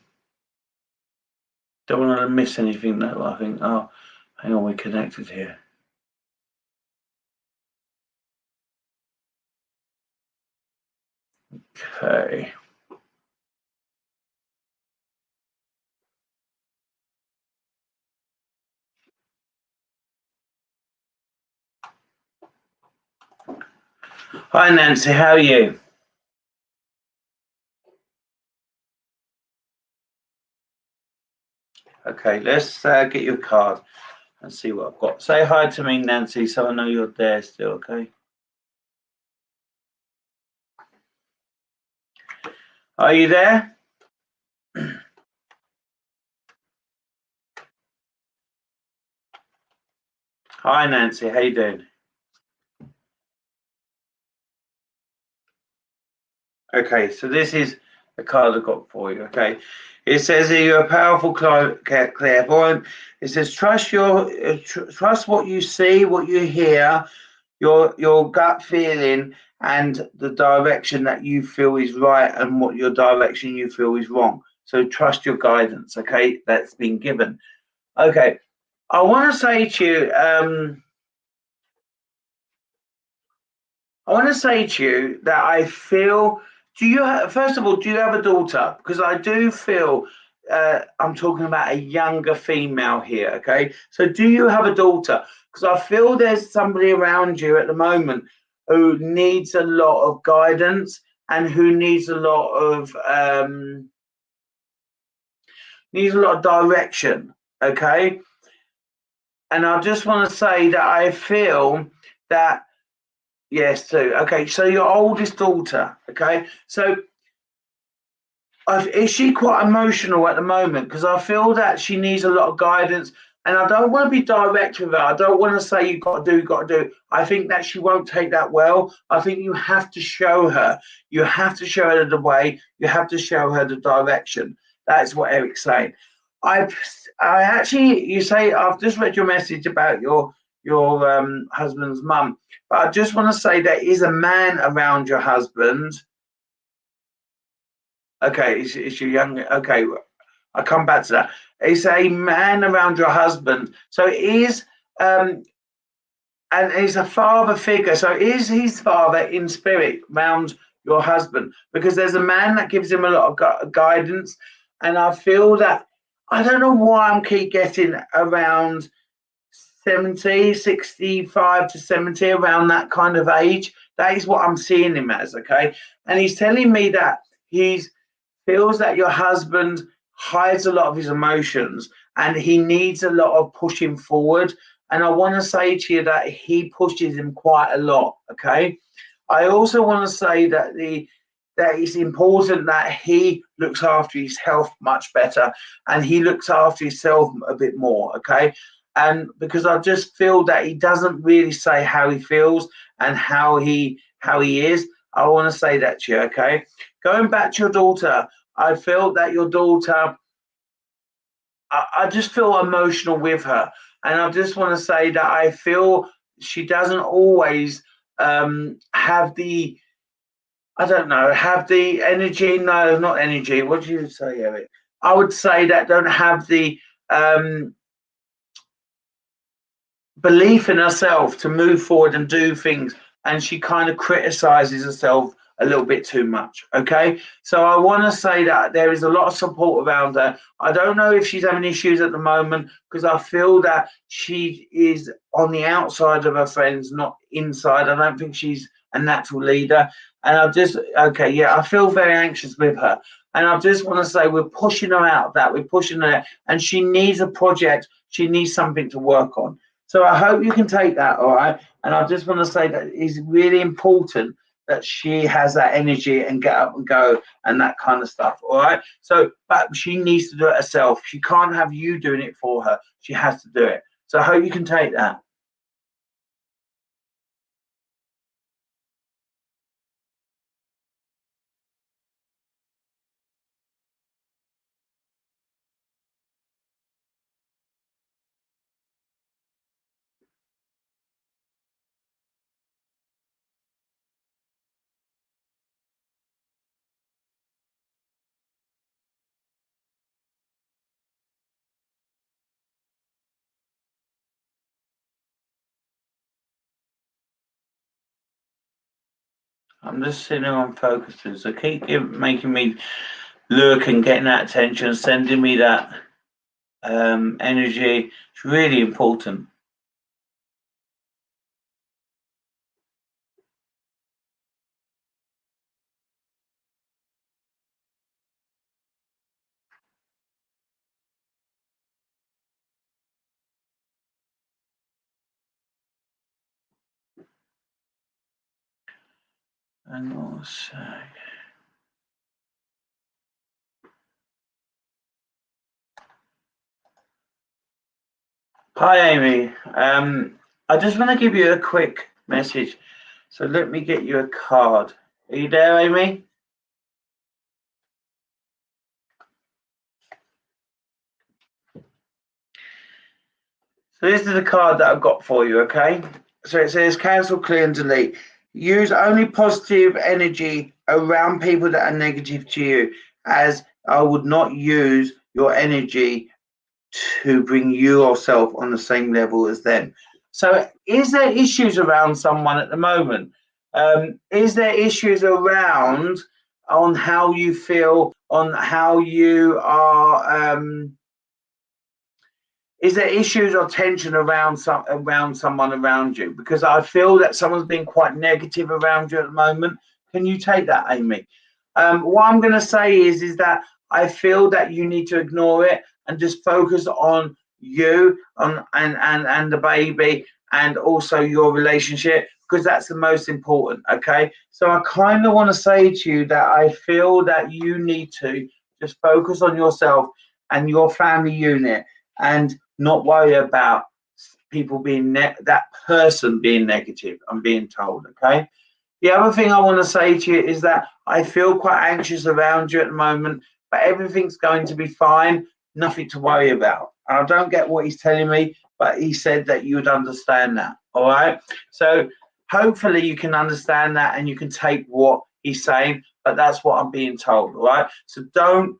don't want to miss anything though. I think, oh, hang on, we're connected here. Okay. Hi Nancy, how are you? Okay, let's get you a card and see what I've got. Say hi to me, Nancy, so I know you're there still, okay? Are you there? Hi Nancy, how you doing? Okay, so this is the card I've got for you, okay? It says here, you're a powerful clairvoyant. It says, trust trust what you see, what you hear, your gut feeling, and the direction that you feel is right, and what your direction you feel is wrong. So trust your guidance, okay? That's been given. Okay, I want to say to you, that I feel. Do you first of all, do you have a daughter? Because I do feel I'm talking about a younger female here. Okay, so do you have a daughter? Because I feel there's somebody around you at the moment who needs a lot of guidance and who needs a lot of direction. Okay, and I just want to say that I feel that. Yes, too. Okay, so your oldest daughter. Okay, so is she quite emotional at the moment? Because I feel that she needs a lot of guidance, and I don't want to be direct with her. I don't want to say you got to do. I think that she won't take that well. I think you have to show her. You have to show her the way. You have to show her the direction. That's what Eric's saying. I actually, you say I've just read your message about your husband's mum, but I just want to say there is a man around your husband. Okay, it's your young. Okay, I'll come back to that. It's a man around your husband. So it is and he's a father figure. So is his father in spirit around your husband? Because there's a man that gives him a lot of guidance, and I feel that I don't know why I'm keep getting around 70, 65 to 70, around that kind of age. That is what I'm seeing him as, okay? And he's telling me that he feels that your husband hides a lot of his emotions and he needs a lot of pushing forward. And I want to say to you that he pushes him quite a lot, okay? I also want to say that that it's important that he looks after his health much better and he looks after himself a bit more, okay? And because I just feel that he doesn't really say how he feels and how he is. I want to say that to you, okay? Going back to your daughter, I feel that your daughter, I just feel emotional with her. And I just want to say that I feel she doesn't always have the, I don't know, have the energy. No, not energy. What do you say, Eric? I would say that don't have the um, belief in herself to move forward and do things, and she kind of criticizes herself a little bit too much. Okay, so I want to say that there is a lot of support around her. I don't know if she's having issues at the moment because I feel that she is on the outside of her friends, not inside. I don't think she's a natural leader, and I just, okay, yeah, I feel very anxious with her. And I just want to say we're pushing her out, that we're pushing her, and she needs a project, she needs something to work on. So I hope you can take that, all right? And I just want to say that it's really important that she has that energy and get up and go and that kind of stuff, all right? So, but she needs to do it herself. She can't have you doing it for her. She has to do it. So I hope you can take that. I'm just sitting on focusing. So keep making me look and getting that attention, sending me that energy. It's really important. And also, hi, Amy. I just want to give you a quick message. So let me get you a card. Are you there, Amy? So this is the card that I've got for you, okay? So it says cancel, clear, and delete. Use only positive energy around people that are negative to you, as I would not use your energy to bring you yourself on the same level as them. So, is there issues around someone at the moment? Is there issues around on how you feel, on how you are? Is there issues or tension around someone around you? Because I feel that someone's been quite negative around you at the moment. Can you take that, Amy? What I'm going to say is that I feel that you need to ignore it and just focus on you and the baby and also your relationship, because that's the most important. Okay, so I kind of want to say to you that I feel that you need to just focus on yourself and your family unit and not worry about people being that person being negative. I'm being told. Okay, the other thing I want to say to you is that I feel quite anxious around you at the moment, but everything's going to be fine. Nothing to worry about. And I don't get what he's telling me, but he said that you would understand that. All right. So hopefully you can understand that and you can take what he's saying, but that's what I'm being told. All right. So don't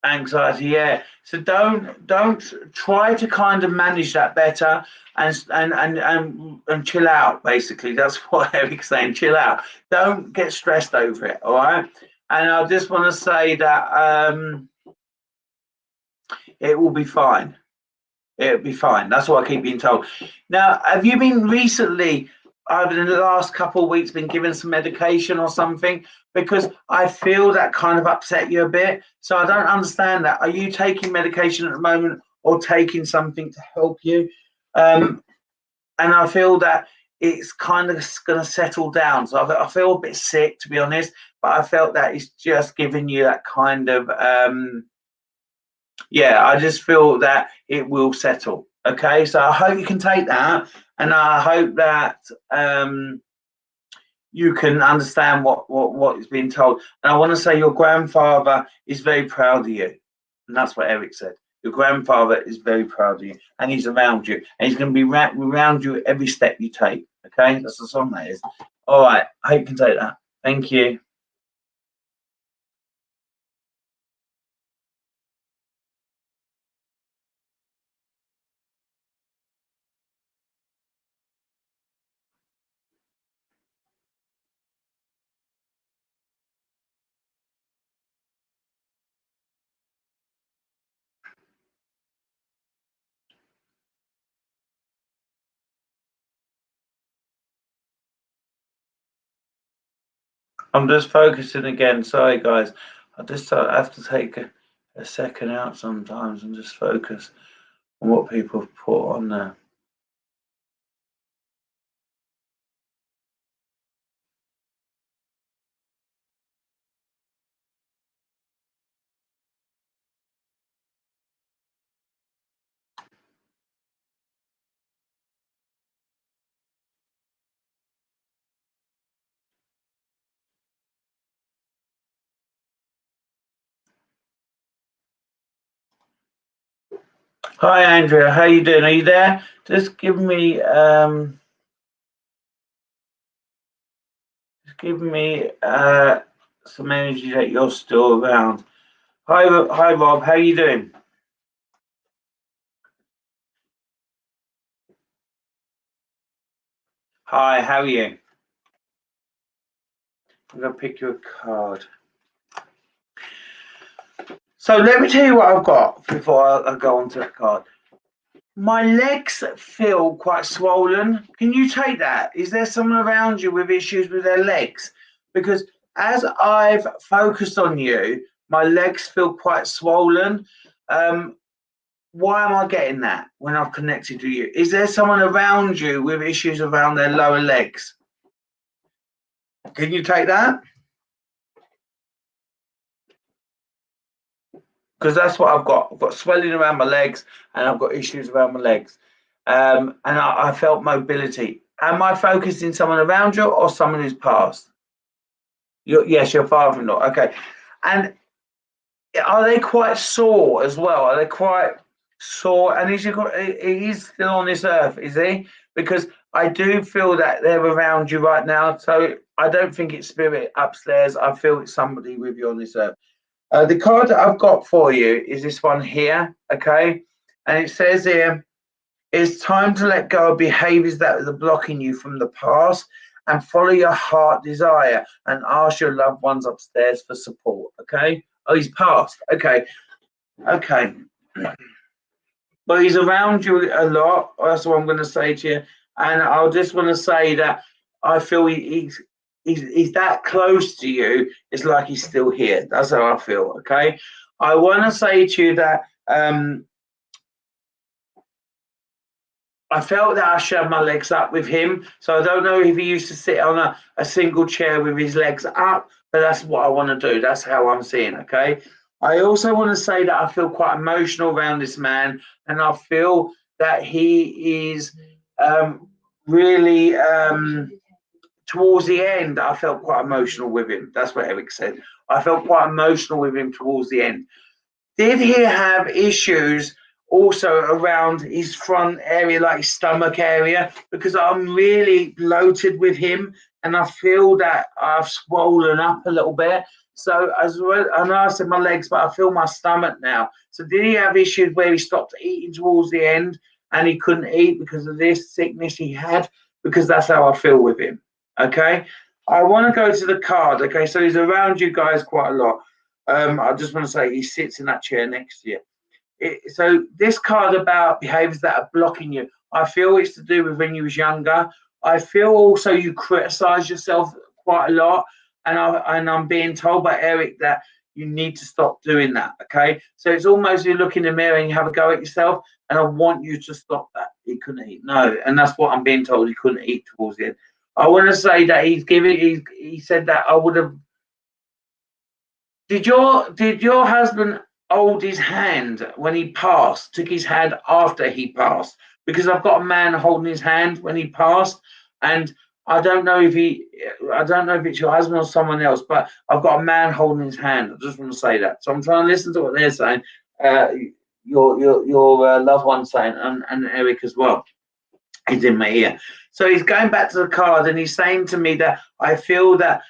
Anxiety, yeah. So don't try to kind of manage that better and chill out. Basically, that's what Eric's saying. Chill out. Don't get stressed over it. All right. And I just want to say that it will be fine. It'll be fine. That's what I keep being told. Now, have you been recently, over the last couple of weeks, been given some medication or something? Because I feel that kind of upset you a bit. So I don't understand that. Are you taking medication at the moment or taking something to help you? And I feel that it's kind of going to settle down. So I feel a bit sick, to be honest, but I felt that it's just giving you that kind of, yeah, I just feel that it will settle. Okay, so I hope you can take that, and I hope that you can understand what is being told. And I want to say your grandfather is very proud of you, and that's what Eric said. Your grandfather is very proud of you, and he's around you, and he's going to be around you every step you take. Okay, that's the song that is. All right, I hope you can take that. Thank you. I'm just focusing again. Sorry, guys. I just have to take a second out sometimes and just focus on what people have put on there. Hi, Andrea. How you doing? Are you there? Just give me some energy that you're still around. Hi, Rob. How you doing? Hi. How are you? I'm gonna pick you a card. So let me tell you what I've got before I go on to that card. My legs feel quite swollen. Can you take that? Is there someone around you with issues with their legs? Because as I've focused on you, my legs feel quite swollen. Why am I getting that when I've connected to you? Is there someone around you with issues around their lower legs? Can you take that? Because that's what I've got. I've got swelling around my legs and I've got issues around my legs. And I felt mobility. Am I focusing someone around you or someone who's passed? Yes, your father-in-law. Okay. And are they quite sore as well? Are they quite sore? And he's still on this earth, is he? Because I do feel that they're around you right now. So I don't think it's spirit upstairs. I feel it's somebody with you on this earth. The card that I've got for you is this one here, okay? And it says here, it's time to let go of behaviors that are blocking you from the past and follow your heart desire and ask your loved ones upstairs for support, okay? Oh, he's passed. Okay. Okay. But he's around you a lot. That's what I'm going to say to you. And I just want to say that I feel he's that close to you. It's like he's still here. That's how I feel. Okay. I want to say to you that I felt that I shoved my legs up with him. So I don't know if he used to sit on a single chair with his legs up, but that's what I want to do. That's how I'm seeing. Okay. I also want to say that I feel quite emotional around this man, and I feel that he is really towards the end. I felt quite emotional with him. That's what Eric said. I felt quite emotional with him towards the end. Did he have issues also around his front area, like his stomach area? Because I'm really bloated with him, and I feel that I've swollen up a little bit. So as well, I know I said my legs, but I feel my stomach now. So did he have issues where he stopped eating towards the end and he couldn't eat because of this sickness he had? Because that's how I feel with him. Okay. I want to go to the card. Okay. So he's around you guys quite a lot. I just want to say he sits in that chair next to you. So this card about behaviors that are blocking you, I feel it's to do with when you was younger. I feel also you criticize yourself quite a lot, and I'm being told by Eric that you need to stop doing that. Okay, so it's almost you look in the mirror and you have a go at yourself, and I want you to stop that. He couldn't eat, no, and that's what I'm being told. He couldn't eat towards the end. I want to say that he said that I would have. Did your husband hold his hand when he passed? Took his hand after he passed? Because I've got a man holding his hand when he passed, and I don't know if it's your husband or someone else, but I've got a man holding his hand. I just want to say that. So I'm trying to listen to what they're saying. Your loved one saying, and Eric as well. He's in my ear. So he's going back to the card and he's saying to me that I feel that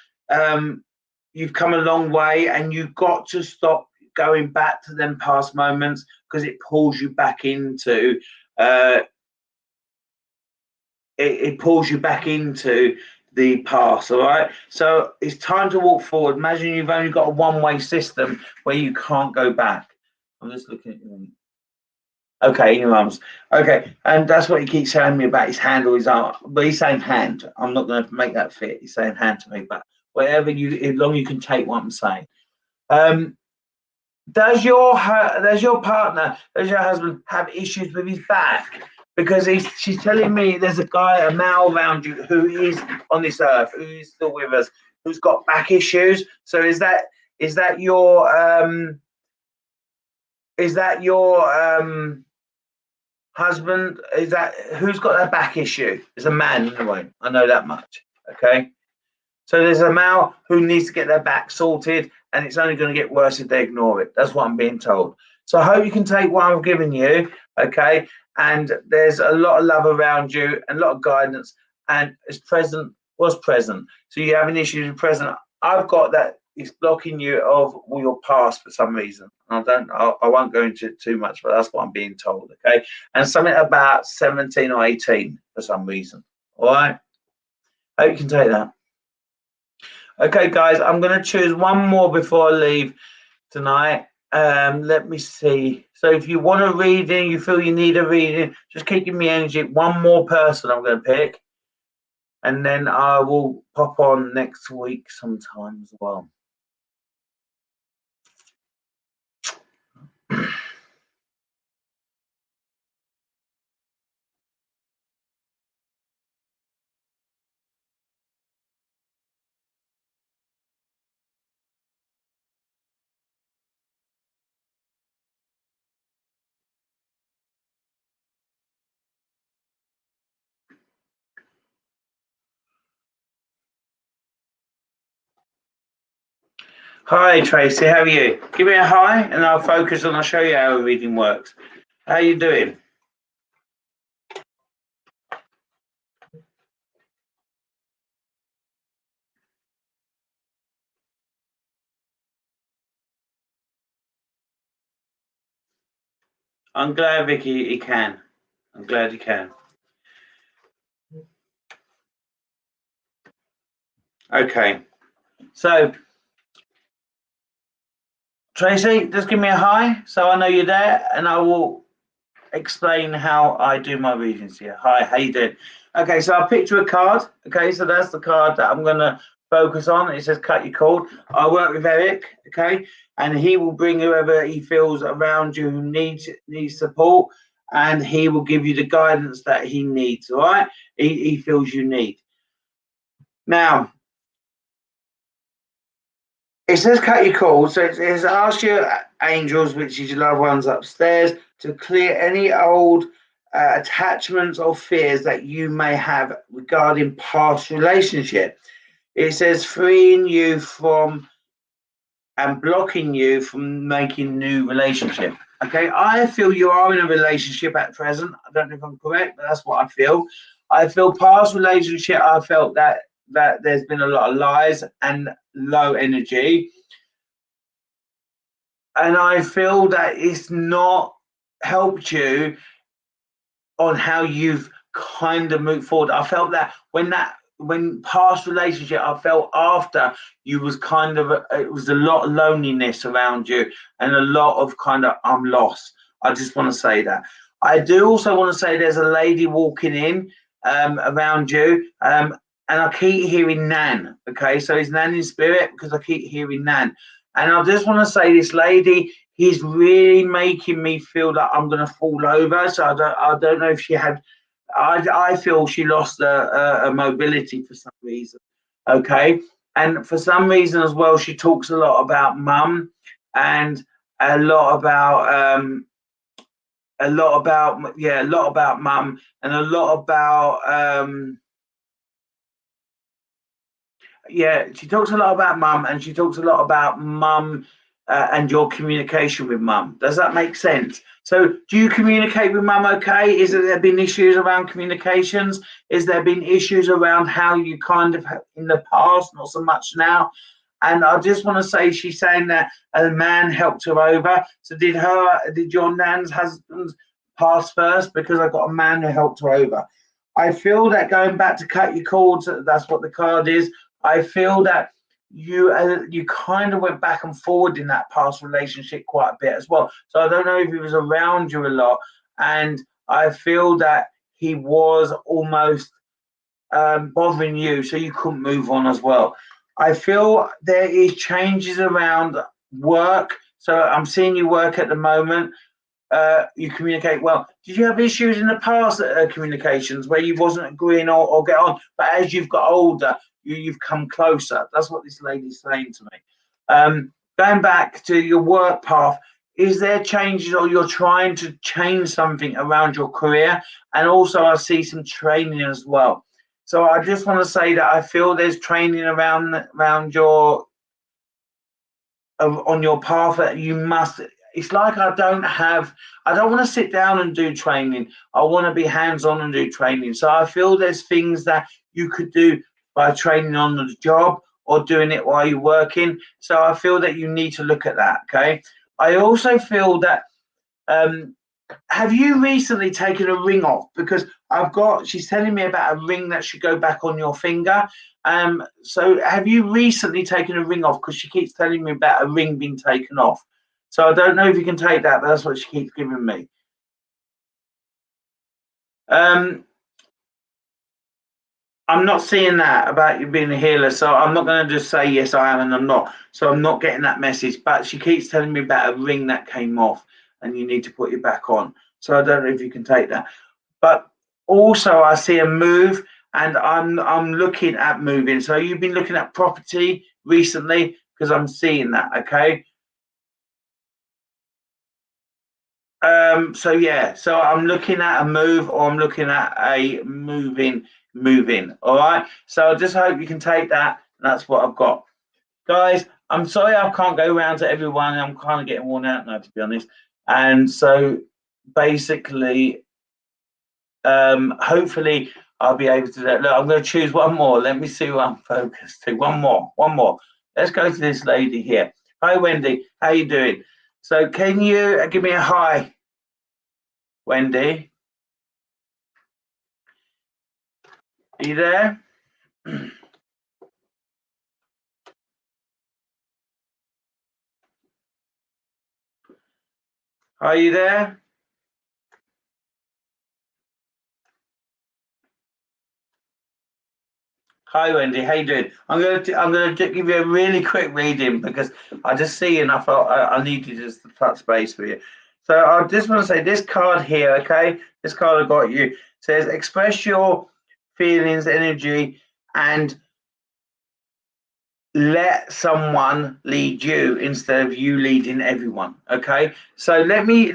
you've come a long way and you've got to stop going back to them past moments because it pulls you back into it pulls you back into the past. All right, so it's time to walk forward. Imagine you've only got a one-way system where you can't go back. I'm just looking at you. Okay, your arms. Okay, and that's what he keeps telling me about his hand or his arm. But he's saying hand. I'm not going to make that fit. He's saying hand to me, but whatever you, as long as you can take what I'm saying. Does your partner, does your husband have issues with his back? Because she's telling me there's a guy, a male around you who is on this earth, who is still with us, who's got back issues. So is that your husband? Is that who's got that back issue? It's a man anyway. I know that much. Okay. So there's a male who needs to get their back sorted, and it's only going to get worse if they ignore it. That's what I'm being told. So I hope you can take what I'm giving you, okay? And there's a lot of love around you and a lot of guidance, and was present. So you're having issues with present. I've got that it's blocking you of your past for some reason. I won't go into it too much, but that's what I'm being told, okay? And something about 17 or 18 for some reason. All right? Hope you can take that. Okay, guys, I'm going to choose one more before I leave tonight. Let me see. So if you want a reading, you feel you need a reading, just keep giving me energy. One more person I'm going to pick. And then I will pop on next week sometime as well. Hi, Tracy. How are you? Give me a hi, and I'll focus and I'll show you how a reading works. How are you doing? I'm glad, Vicky, he can. I'm glad he can. Okay. So, Tracy, just give me a hi so I know you're there, and I will explain how I do my readings here. Hi, how you doing? Okay, so I picked you a card. Okay, so that's the card that I'm going to focus on. It says cut your cord. I work with Eric, okay, and he will bring whoever he feels around you who needs support, and he will give you the guidance that he needs, all right? He feels you need. Now, it says cut your cord, so it's ask your angels, which is your loved ones upstairs, to clear any old attachments or fears that you may have regarding past relationship. It says freeing you from and blocking you from making new relationship. Okay, I feel you are in a relationship at present. I don't know if I'm correct, but that's what I feel. I feel past relationship, I felt that there's been a lot of lies and low energy. and I feel that it's not helped you on how you've kind of moved forward. I felt that when past relationship, I felt after you was kind of it was a lot of loneliness around you and a lot of kind of I'm lost. I just want to say that. I do also want to say there's a lady walking in around you, and I keep hearing Nan. Okay, so is Nan in spirit because I keep hearing Nan, and I just want to say this lady he's really making me feel that I'm going to fall over. So I don't know if she had. I feel she lost a mobility for some reason. Okay, and for some reason as well, she talks a lot about mum and a lot about a lot about mum and a lot about yeah, she talks a lot about mum and she talks a lot about mum and your communication with mum. Does that make sense? So, do you communicate with mum okay? Is there been issues around communications? Is there been issues around how you kind of in the past, not so much now? And I just want to say she's saying that a man helped her over. So did your nan's husband pass first? Because I got a man who helped her over. I feel that going back to cut your cords, that's what the card is. I feel that you kind of went back and forward in that past relationship quite a bit as well. So I don't know if he was around you a lot, and I feel that he was almost bothering you, so you couldn't move on as well. I feel there is changes around work. So I'm seeing you work at the moment. You communicate well. Did you have issues in the past communications where you wasn't agreeing or get on? But as you've got older, you've come closer. That's what this lady's saying to me. Going back to your work path, is there changes or you're trying to change something around your career? And also, I see some training as well. So I just want to say that I feel there's training around your on your path that you must. It's like I don't want to sit down and do training. I want to be hands-on and do training. So I feel there's things that you could do by training on the job or doing it while you're working. So I feel that you need to look at that. Okay. I also feel that have you recently taken a ring off? Because she's telling me about a ring that should go back on your finger. So have you recently taken a ring off? Because she keeps telling me about a ring being taken off. So I don't know if you can take that, but that's what she keeps giving me. I'm not seeing that about you being a healer, so I'm not going to just say yes, I am, and I'm not. So I'm not getting that message. But she keeps telling me about a ring that came off, and you need to put it back on. So I don't know if you can take that. But also, I see a move, and I'm looking at moving. So you've been looking at property recently because I'm seeing that. Okay. So yeah, so I'm looking at a move or I'm looking at a moving. All right. So I just hope you can take that. And that's what I've got. Guys, I'm sorry I can't go around to everyone. I'm kind of getting worn out now, to be honest. And so basically, hopefully I'll be able to do that. Look, I'm going to choose one more. Let me see who I'm focused to. One more. Let's go to this lady here. Hi, Wendy. How you doing? So can you give me a hi, Wendy? Are you there? Are you there? Hi, Wendy. How you doing? I'm gonna give you a really quick reading because I just see and I thought I needed just to touch base with you. So I just want to say this card here, okay? This card I got you says express your feelings, energy, and let someone lead you instead of you leading everyone. Okay. So let me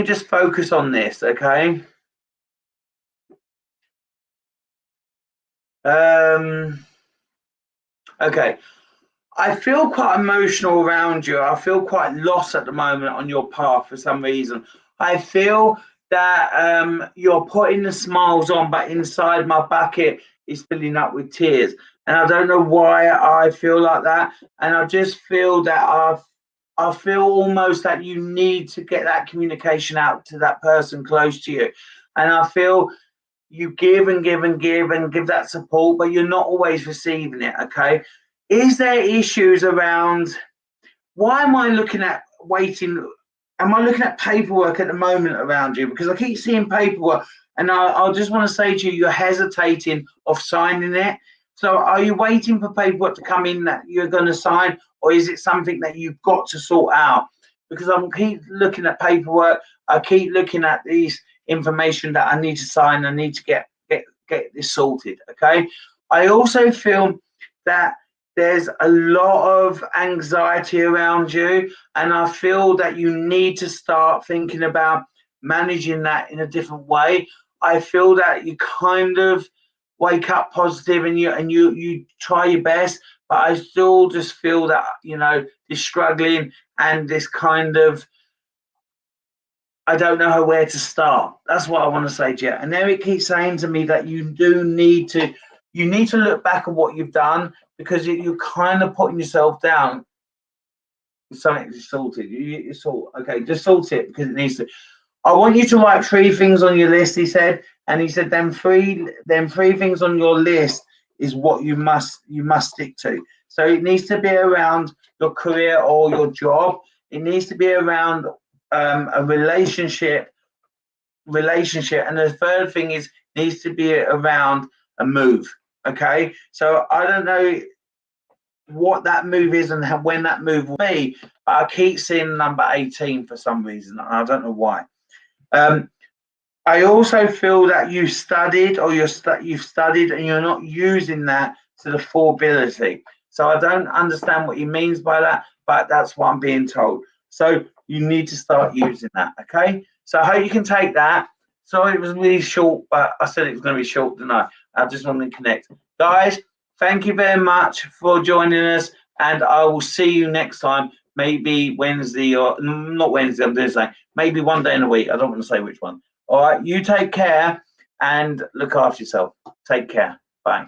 just focus on this. Okay. Okay. I feel quite emotional around you. I feel quite lost at the moment on your path for some reason. I feel that you're putting the smiles on, but inside my bucket is filling up with tears. And I don't know why I feel like that. And I just feel that I feel almost that you need to get that communication out to that person close to you. And I feel you give and give and give and give that support, but you're not always receiving it. Okay. Is there issues around why am I looking at waiting? Am I looking at paperwork at the moment around you? Because I keep seeing paperwork, and I just want to say to you, you're hesitating of signing it. So are you waiting for paperwork to come in that you're going to sign, or is it something that you've got to sort out? Because I keep looking at paperwork, I keep looking at these information that I need to sign. I need to get this sorted. Okay. I also feel that there's a lot of anxiety around you, and I feel that you need to start thinking about managing that in a different way. I feel that you kind of wake up positive and you try your best, but I still just feel that this struggling and this kind of I don't know where to start. That's what I want to say to you. And Eric keeps saying to me that you need to look back at what you've done, because you're kind of putting yourself down. Something is sorted. Okay, just sort it because it needs to. I want you to write 3 things on your list, he said, and he said then three things on your list is what you must stick to. So it needs to be around your career or your job. It needs to be around a relationship, and the third thing needs to be around a move. Okay, so I don't know what that move is and when that move will be, but I keep seeing number 18 for some reason. I don't know why. I also feel that you've studied and you're not using that to the full ability. So I don't understand what he means by that, but that's what I'm being told. So you need to start using that. Okay. So I hope you can take that. Sorry, it was really short, but I said it was going to be short tonight. I just wanted to connect. Guys, thank you very much for joining us, and I will see you next time. Maybe Wednesday, or not Wednesday, I'm doing something. Maybe one day in a week. I don't want to say which one. All right, you take care and look after yourself. Take care. Bye.